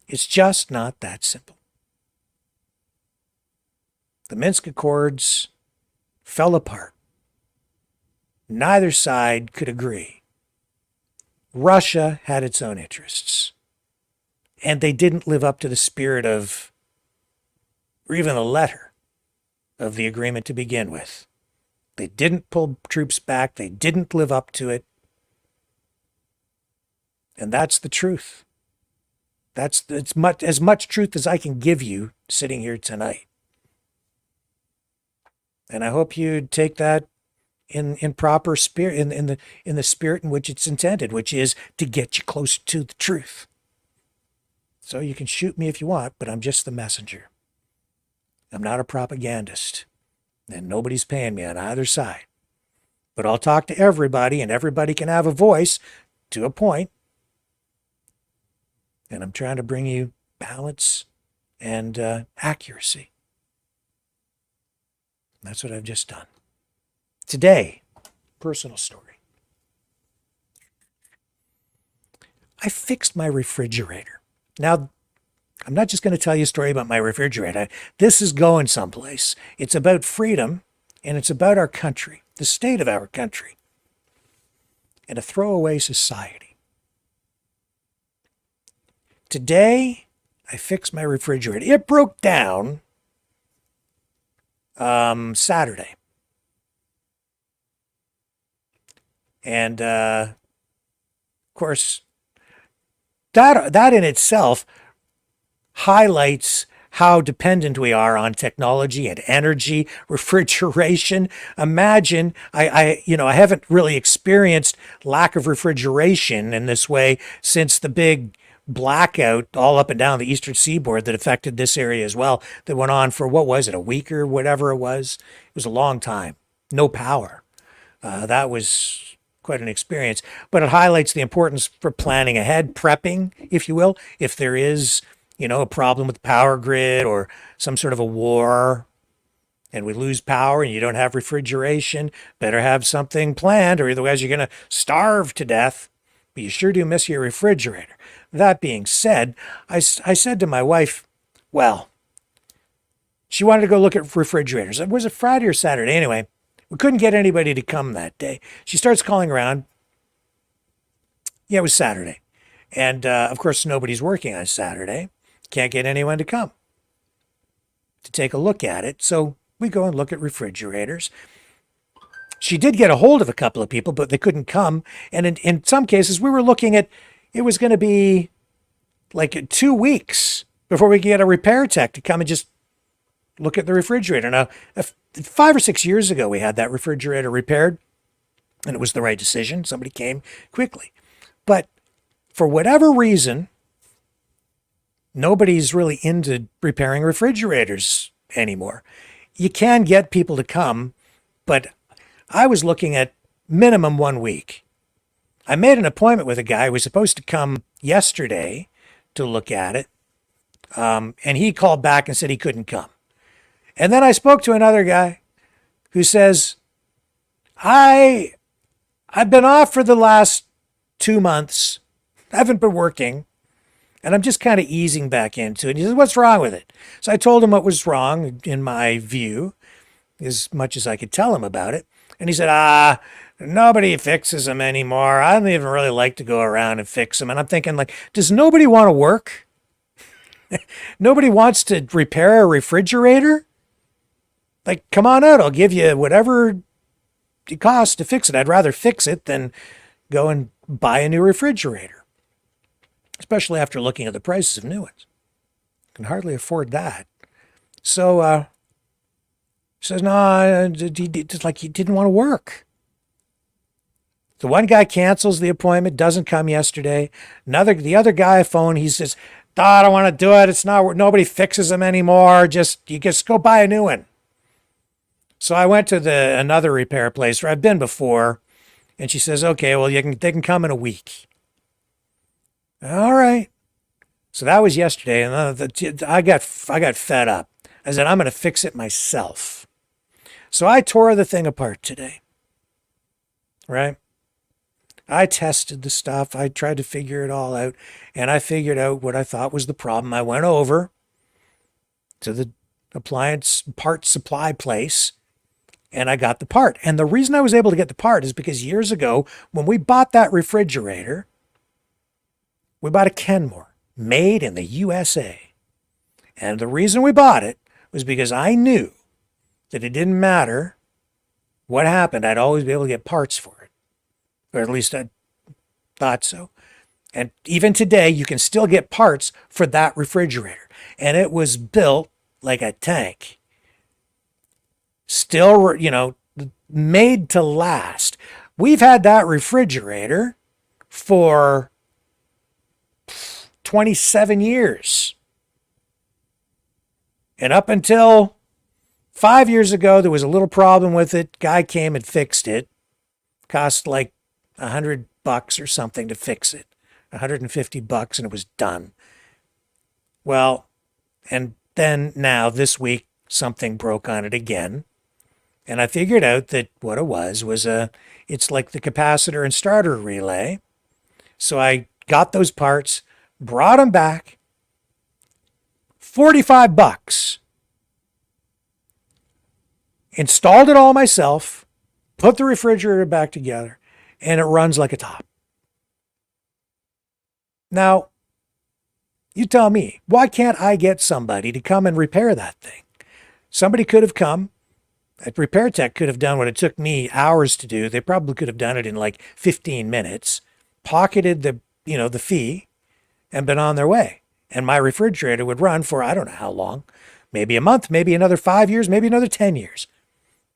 Speaker 2: It's just not that simple. The Minsk Accords fell apart. Neither side could agree. Russia had its own interests, and they didn't live up to the spirit of, or even the letter of the agreement to begin with. They didn't pull troops back. They didn't live up to it. And that's the truth. It's as much truth as I can give you sitting here tonight. And I hope you take that in proper spirit, in the spirit in which it's intended, which is to get you closer to the truth. So you can shoot me if you want, but I'm just the messenger. I'm not a propagandist, and nobody's paying me on either side. But I'll talk to everybody, and everybody can have a voice to a point. And I'm trying to bring you balance and accuracy. That's what I've just done. Today, personal story. I fixed my refrigerator. Now, I'm not just going to tell you a story about my refrigerator. This is going someplace. It's about freedom, and it's about our country, the state of our country, and a throwaway society. Today, I fixed my refrigerator. It broke down Saturday. And of course, that in itself highlights how dependent we are on technology and energy, refrigeration. Imagine, I haven't really experienced lack of refrigeration in this way since the big blackout all up and down the eastern seaboard that affected this area as well, that went on for, what was it, a week or whatever it was? It was a long time. No power. That was quite an experience. But it highlights the importance for planning ahead, prepping, if you will, if there is, a problem with the power grid or some sort of a war and we lose power and you don't have refrigeration, better have something planned, or otherwise you're going to starve to death. But you sure do miss your refrigerator. That being said, I said to my wife, well, she wanted to go look at refrigerators. Was it Friday or Saturday? Anyway, we couldn't get anybody to come that day. She starts calling around. Yeah, it was Saturday. And of course, nobody's working on Saturday. Can't get anyone to come to take a look at it. So we go and look at refrigerators. She did get a hold of a couple of people, but they couldn't come. And in some cases, we were looking at, it was going to be like 2 weeks before we could get a repair tech to come and just look at the refrigerator. Now, 5 or 6 years ago, we had that refrigerator repaired, and it was the right decision. Somebody came quickly. But for whatever reason, nobody's really into repairing refrigerators anymore. You can get people to come, but I was looking at minimum 1 week. I made an appointment with a guy who was supposed to come yesterday to look at it, and he called back and said he couldn't come. And then I spoke to another guy who says, I've been off for the last 2 months. I haven't been working. And I'm just kind of easing back into it. And he says, what's wrong with it? So I told him what was wrong, in my view, as much as I could tell him about it. And he said, nobody fixes them anymore. I don't even really like to go around and fix them. And I'm thinking, like, does nobody want to work? Nobody wants to repair a refrigerator? Like, come on out. I'll give you whatever it costs to fix it. I'd rather fix it than go and buy a new refrigerator, especially after looking at the prices of new ones. Can hardly afford that. So he says, no, it's like he didn't want to work. The one guy cancels the appointment, doesn't come yesterday. The other guy phoned, he says, I don't want to do it. It's not, nobody fixes them anymore. You just go buy a new one. So I went to another repair place where I've been before, and she says, okay, well, they can come in a week. All right. So that was yesterday, and I got fed up. I said, I'm going to fix it myself. So I tore the thing apart today. Right? I tested the stuff. I tried to figure it all out, and I figured out what I thought was the problem. I went over to the appliance part supply place, and I got the part. And the reason I was able to get the part is because years ago, when we bought that refrigerator, we bought a Kenmore, made in the USA. And the reason we bought it was because I knew that it didn't matter what happened, I'd always be able to get parts for it. Or at least I thought so. And even today, you can still get parts for that refrigerator. And it was built like a tank. Still, made to last. We've had that refrigerator for 27 years. And up until 5 years ago, there was a little problem with it. Guy came and fixed it. Cost like $100 or something to fix it. $150, and it was done. Well, and then now this week, something broke on it again. And I figured out that what it was it's like the capacitor and starter relay. So I got those parts, brought them back, $45. Installed it all myself, put the refrigerator back together, and it runs like a top. Now, you tell me, why can't I get somebody to come and repair that thing? Somebody could have come, A repair tech could have done what it took me hours to do. They probably could have done it in like 15 minutes, pocketed the fee, and been on their way. And my refrigerator would run for I don't know how long, maybe a month, maybe another 5 years, maybe another 10 years.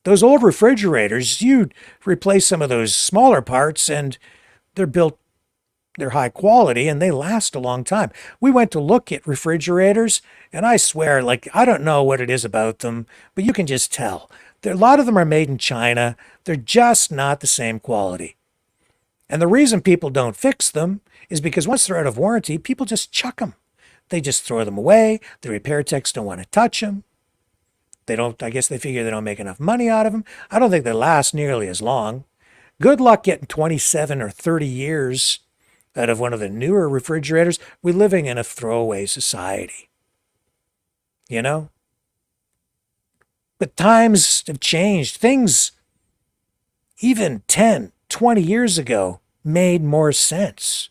Speaker 2: Those old refrigerators, you replace some of those smaller parts and they're high quality and they last a long time. We went to look at refrigerators and I swear, I don't know what it is about them, but you can just tell. A lot of them are made in China. They're just not the same quality. And the reason people don't fix them is because once they're out of warranty, people just chuck them. They just throw them away. The repair techs don't want to touch them. I guess they figure they don't make enough money out of them. I don't think they last nearly as long. Good luck getting 27 or 30 years out of one of the newer refrigerators. We're living in a throwaway society. You know? But times have changed. Things, even 10, 20 years ago, made more sense.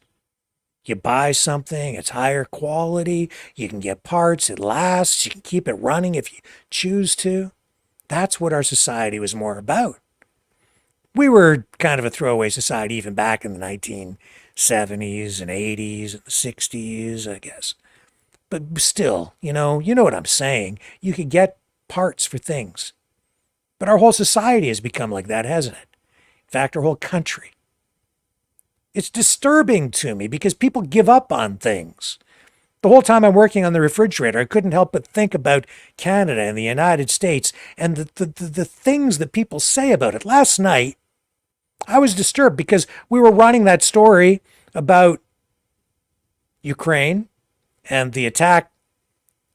Speaker 2: You buy something, it's higher quality, you can get parts, it lasts, you can keep it running if you choose to. That's what our society was more about. We were kind of a throwaway society even back in the 1970s and 80s and the 60s, I guess. But still, you know what I'm saying. You could get parts for things. But our whole society has become like that, hasn't it? In fact, our whole country. It's disturbing to me because people give up on things. The whole time I'm working on the refrigerator, I couldn't help but think about Canada and the United States and the things that people say about it. Last night, I was disturbed because we were running that story about Ukraine and the attack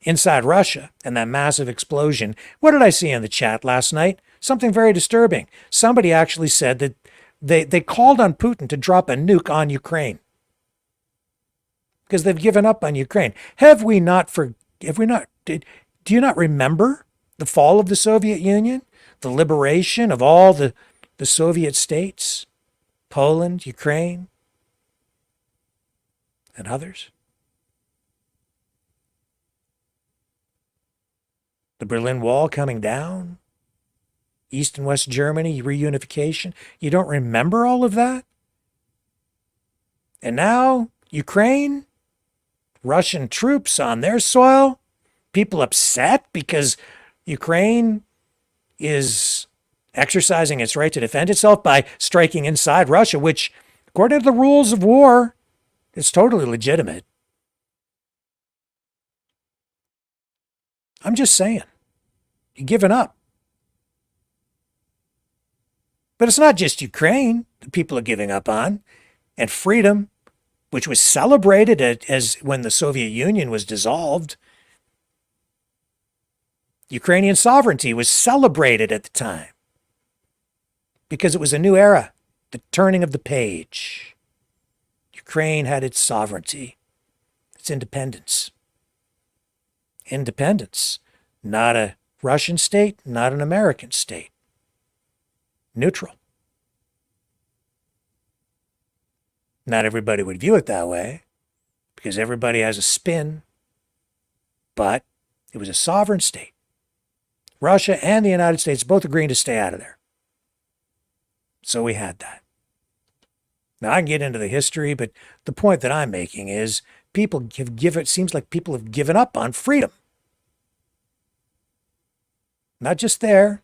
Speaker 2: inside Russia and that massive explosion. What did I see in the chat last night? Something very disturbing. Somebody actually said that they called on Putin to drop a nuke on Ukraine because they've given up on Ukraine. Do you not remember the fall of the Soviet Union? The liberation of all the Soviet states? Poland, Ukraine, and others? The Berlin Wall coming down? East and West Germany, reunification. You don't remember all of that? And now, Ukraine, Russian troops on their soil, people upset because Ukraine is exercising its right to defend itself by striking inside Russia, which, according to the rules of war, is totally legitimate. I'm just saying, you're giving up. But it's not just Ukraine that people are giving up on. And freedom, which was celebrated as when the Soviet Union was dissolved. Ukrainian sovereignty was celebrated at the time because it was a new era, the turning of the page. Ukraine had its sovereignty, its independence. Independence, not a Russian state, not an American state. Neutral. Not everybody would view it that way because everybody has a spin, but it was a sovereign state. Russia and the United States both agreeing to stay out of there. So we had that. Now I can get into the history, but the point that I'm making is it seems like people have given up on freedom. Not just there.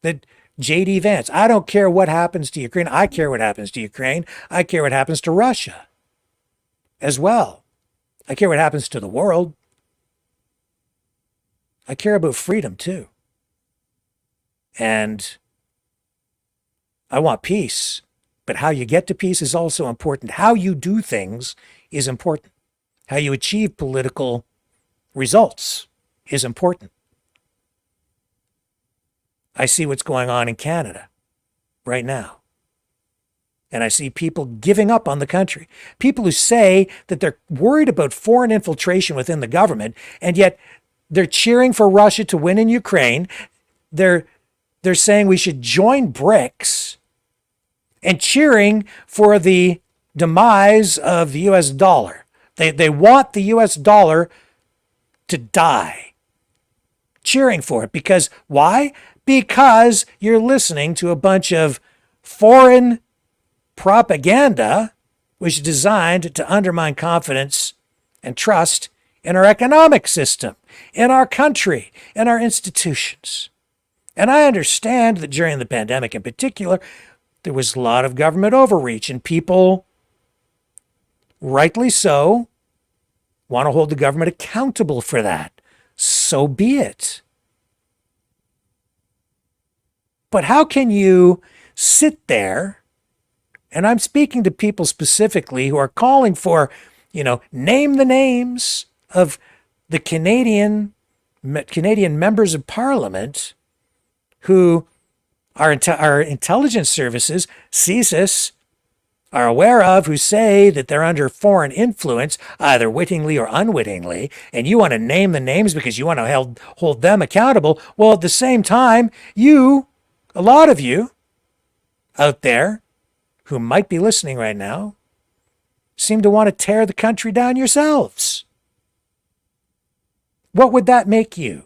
Speaker 2: That J.D. Vance, I don't care what happens to Ukraine. I care what happens to Ukraine. I care what happens to Russia as well. I care what happens to the world. I care about freedom too. And I want peace. But how you get to peace is also important. How you do things is important. How you achieve political results is important. I see what's going on in Canada right now. And I see people giving up on the country. People who say that they're worried about foreign infiltration within the government, and yet they're cheering for Russia to win in Ukraine. They're saying we should join BRICS and cheering for the demise of the US dollar. They want the US dollar to die. Cheering for it because why? because you're listening to a bunch of foreign propaganda which is designed to undermine confidence and trust in our economic system, in our country, in our institutions. And I understand that during the pandemic in particular, there was a lot of government overreach, and people, rightly so, want to hold the government accountable for that. So be it. But how can you sit there, and I'm speaking to people specifically who are calling for, name the names of the Canadian members of Parliament who our intelligence services, CSIS, are aware of, who say that they're under foreign influence, either wittingly or unwittingly, and you want to name the names because you want to hold them accountable. Well, at the same time, a lot of you out there who might be listening right now, seem to want to tear the country down yourselves. What would that make you?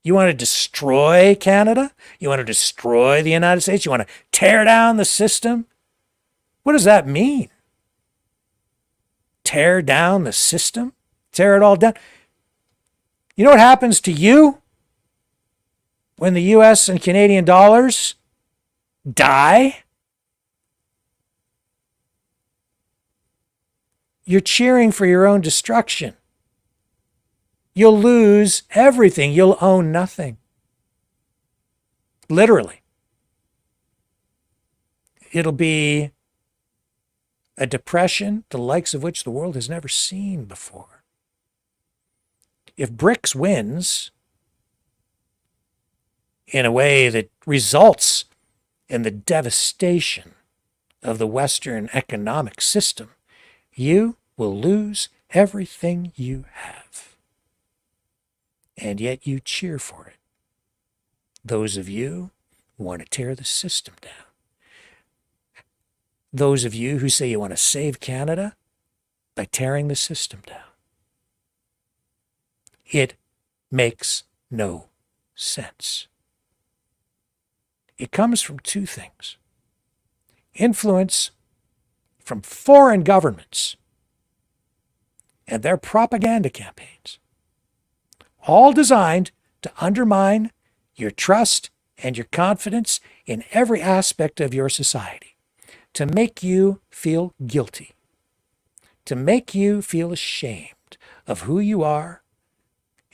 Speaker 2: You want to destroy Canada? You want to destroy the United States? You want to tear down the system? What does that mean? Tear down the system? Tear it all down? You know what happens to you when the US and Canadian dollars die? You're cheering for your own destruction. You'll lose everything. You'll own nothing. Literally. It'll be a depression the likes of which the world has never seen before. If BRICS wins in a way that results in the devastation of the Western economic system, you will lose everything you have. And yet you cheer for it. Those of you who want to tear the system down. Those of you who say you want to save Canada by tearing the system down. It makes no sense. It comes from two things. Influence from foreign governments and their propaganda campaigns, all designed to undermine your trust and your confidence in every aspect of your society, to make you feel guilty, to make you feel ashamed of who you are,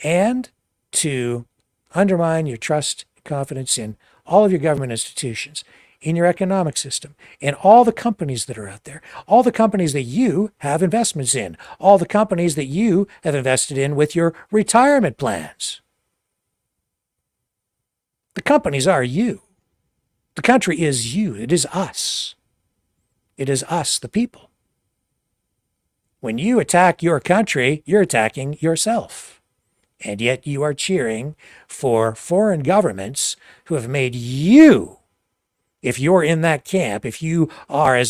Speaker 2: and to undermine your trust and confidence in all of your government institutions, in your economic system, in all the companies that are out there, all the companies that you have investments in, all the companies that you have invested in with your retirement plans. The companies are you. The country is you. It is us. It is us, the people. When you attack your country, you're attacking yourself. And yet you are cheering for foreign governments who have made you, if you're in that camp, if you are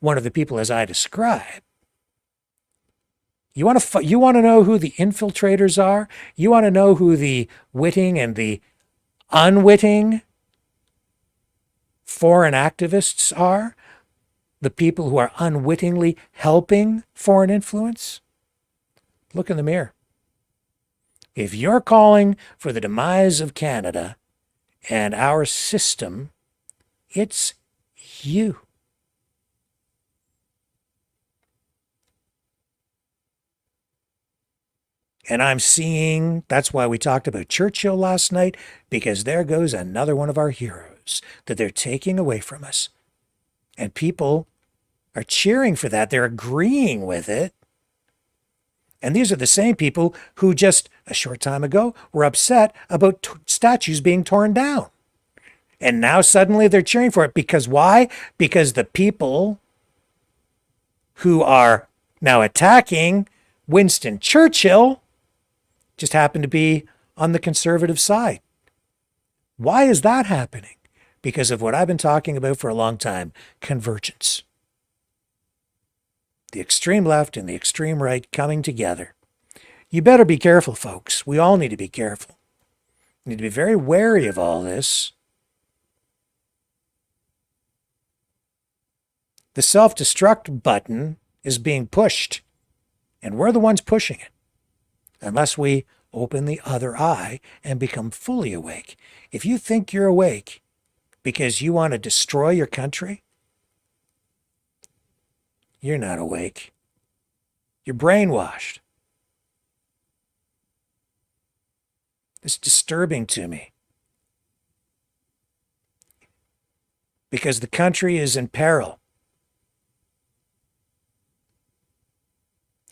Speaker 2: one of the people as I describe, you want to know who the infiltrators are? You want to know who the witting and the unwitting foreign activists are? The people who are unwittingly helping foreign influence? Look in the mirror. If you're calling for the demise of Canada and our system, it's you. And I'm seeing, that's why we talked about Churchill last night, because there goes another one of our heroes that they're taking away from us. And people are cheering for that. They're agreeing with it. And these are the same people who just a short time ago were upset about statues being torn down. And now suddenly they're cheering for it. Because why? Because the people who are now attacking Winston Churchill just happen to be on the conservative side. Why is that happening? Because of what I've been talking about for a long time, convergence. The extreme left and the extreme right coming together. You better be careful, folks. We all need to be careful. You need to be very wary of all this. The self-destruct button is being pushed, and we're the ones pushing it, unless we open the other eye and become fully awake. If you think you're awake because you want to destroy your country, you're not awake. You're brainwashed. It's disturbing to me because the country is in peril.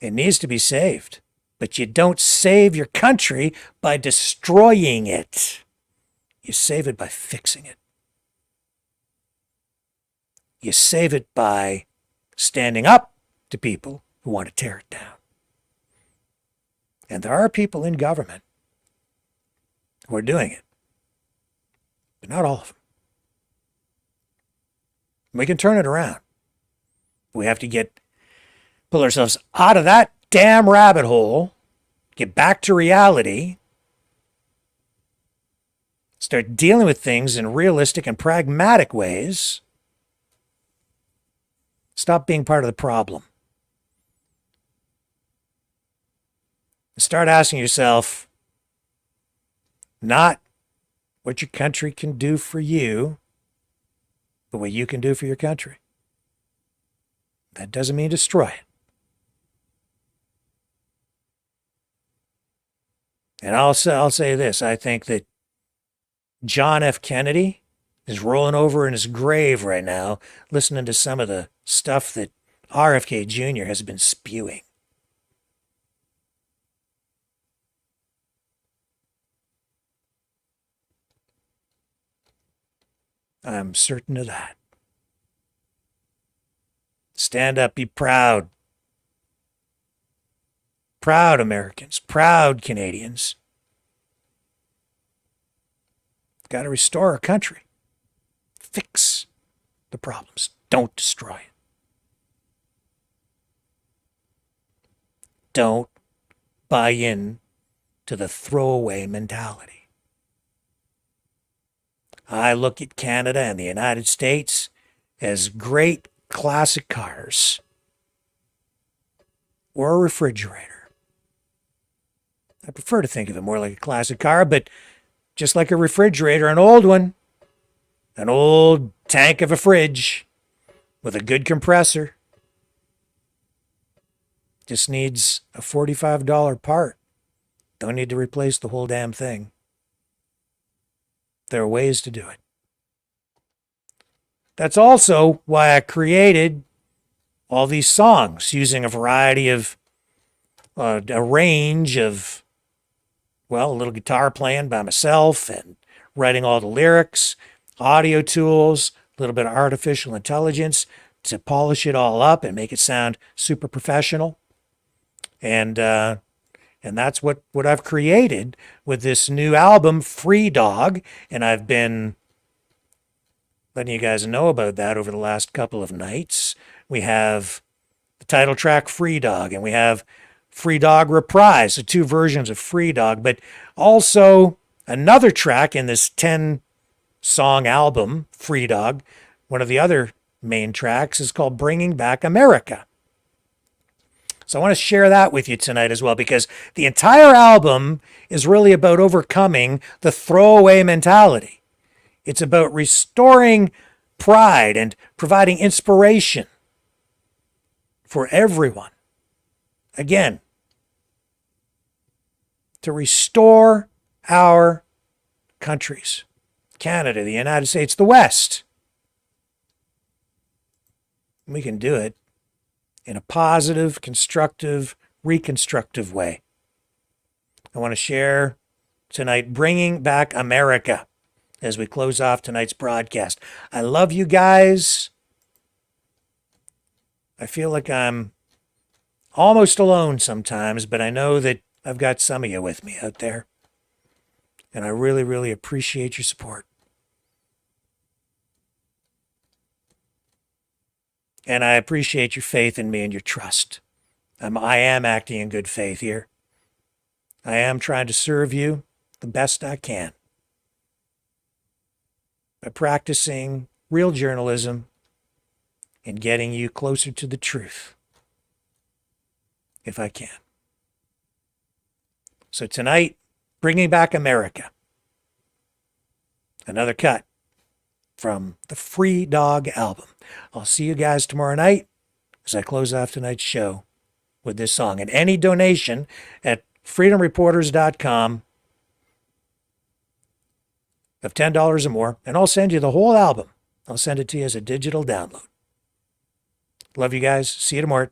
Speaker 2: It needs to be saved, but you don't save your country by destroying it. You save it by fixing it. You save it by standing up to people who want to tear it down. And there are people in government who are doing it, but not all of them. We can turn it around. We have to pull ourselves out of that damn rabbit hole, get back to reality, start dealing with things in realistic and pragmatic ways. Stop being part of the problem. Start asking yourself, not what your country can do for you, but what you can do for your country. That doesn't mean destroy it. And I'll say this. I think that John F. Kennedy is rolling over in his grave right now, listening to some of the stuff that RFK Jr. has been spewing. I'm certain of that. Stand up, be proud. Proud Americans, proud Canadians. Got to restore our country. Fix the problems. Don't destroy it. Don't buy in to the throwaway mentality. I look at Canada and the United States as great classic cars or a refrigerator. I prefer to think of it more like a classic car, but just like a refrigerator, an old one, an old tank of a fridge with a good compressor, just needs a $45 part. Don't need to replace the whole damn thing. There are ways to do it. That's also why I created all these songs using a variety of, a range of, well, a little guitar playing by myself and writing all the lyrics, audio tools, a little bit of artificial intelligence to polish it all up and make it sound super professional. And that's what I've created with this new album, Free Dog. And I've been letting you guys know about that over the last couple of nights. We have the title track, Free Dog, and we have Free Dog Reprise, so 2 versions of Free Dog, but also another track in this 10-song album, Free Dog. One of the other main tracks is called Bringing Back America. So I want to share that with you tonight as well, because the entire album is really about overcoming the throwaway mentality. It's about restoring pride and providing inspiration for everyone. Again, to restore our countries, Canada, the United States, the West. We can do it in a positive, constructive, reconstructive way. I want to share tonight Bringing Back America as we close off tonight's broadcast. I love you guys. I feel like I'm almost alone sometimes, but I know that I've got some of you with me out there. And I really, really appreciate your support. And I appreciate your faith in me and your trust. I am acting in good faith here. I am trying to serve you the best I can. by practicing real journalism and getting you closer to the truth, if I can. So tonight, Bringing Back America. Another cut from the Free Dog album. I'll see you guys tomorrow night as I close off tonight's show with this song. And any donation at freedomreporters.com of $10 or more, and I'll send you the whole album. I'll send it to you as a digital download. Love you guys. See you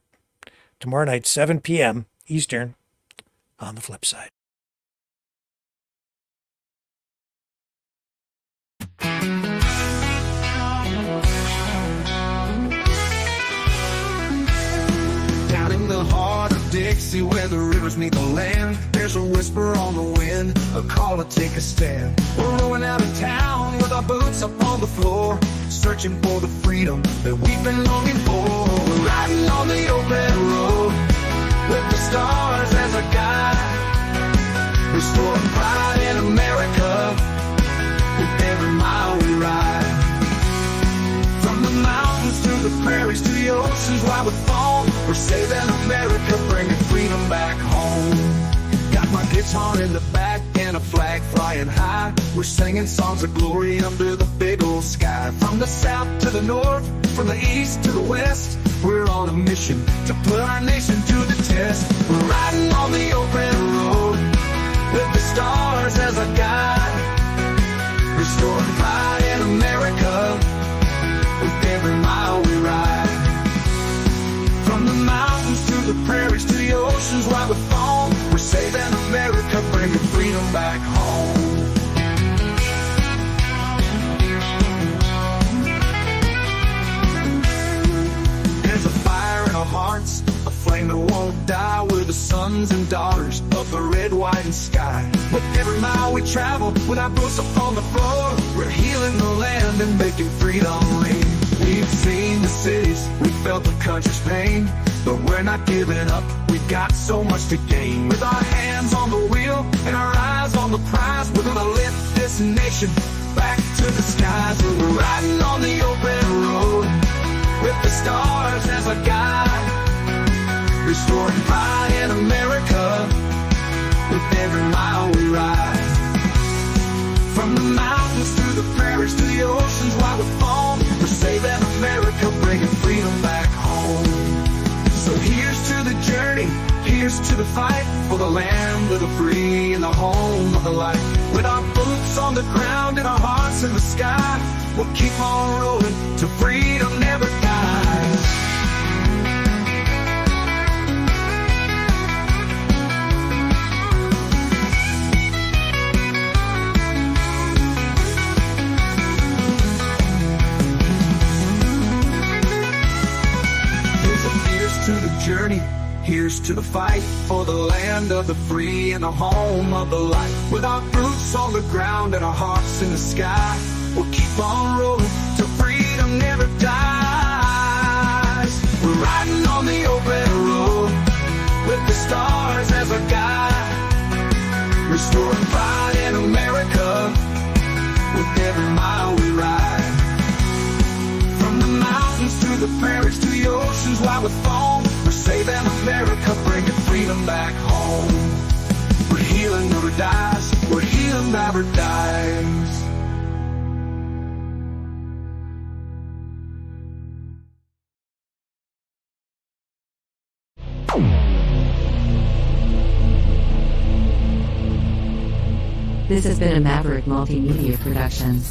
Speaker 2: tomorrow night, 7 p.m. Eastern, on the flip side.
Speaker 21: Down in the heart of Dixie, where the rivers meet the land, there's a whisper on the wind, a call to take a stand. We're rolling out of town with our boots up on the floor, searching for the freedom that we've been longing for. We're riding on the open road with the stars as a guide, restoring pride in America with every mile we ride. From the mountains to the prairies to the oceans, wide with foam, we're saving America, bringing freedom back home. Got my guitar in the back and a flag flying high, we're singing songs of glory under the big old sky. From the south to the north, from the east to the west, we're on a mission to put our nation to the test. We're riding on the open road with the stars as a guide, restoring pride in America with every mile we ride. From the mountains to the prairies to the oceans, wide with foam, we're saving America, bringing freedom back home. There's a fire in our hearts, a flame that won't die. We're the sons and daughters of the red, white, and sky. With every mile we travel, with our boots up on the floor, we're healing the land and making freedom ring. We've seen the cities, we've felt the country's pain, but we're not giving up, we've got so much to gain. With our hands on the wheel and our eyes on the prize, we're gonna lift this nation back to the skies. We're riding on the open road with the stars as a guide, restoring pride in America with every mile we ride. From the mountains to the prairies to the oceans, wide with foam, we're saving America, bringing freedom back home. So here's to the journey, here's to the fight, for the land of the free and the home of the light. With our boots on the ground and our hearts in the sky, we'll keep on rolling till freedom never dies. To the journey, here's to the fight, for the land of the free and the home of the light. With our boots on the ground and our hearts in the sky, we'll keep on rolling till freedom never dies. We're riding on the open road with the stars as a guide, restoring pride in America with every mile we ride. From the mountains to the prairies to the oceans, wide with foam, we're saving America, bringing freedom back home. We're healing never dies, we're healing never dies.
Speaker 22: This has been a Maverick Multimedia production.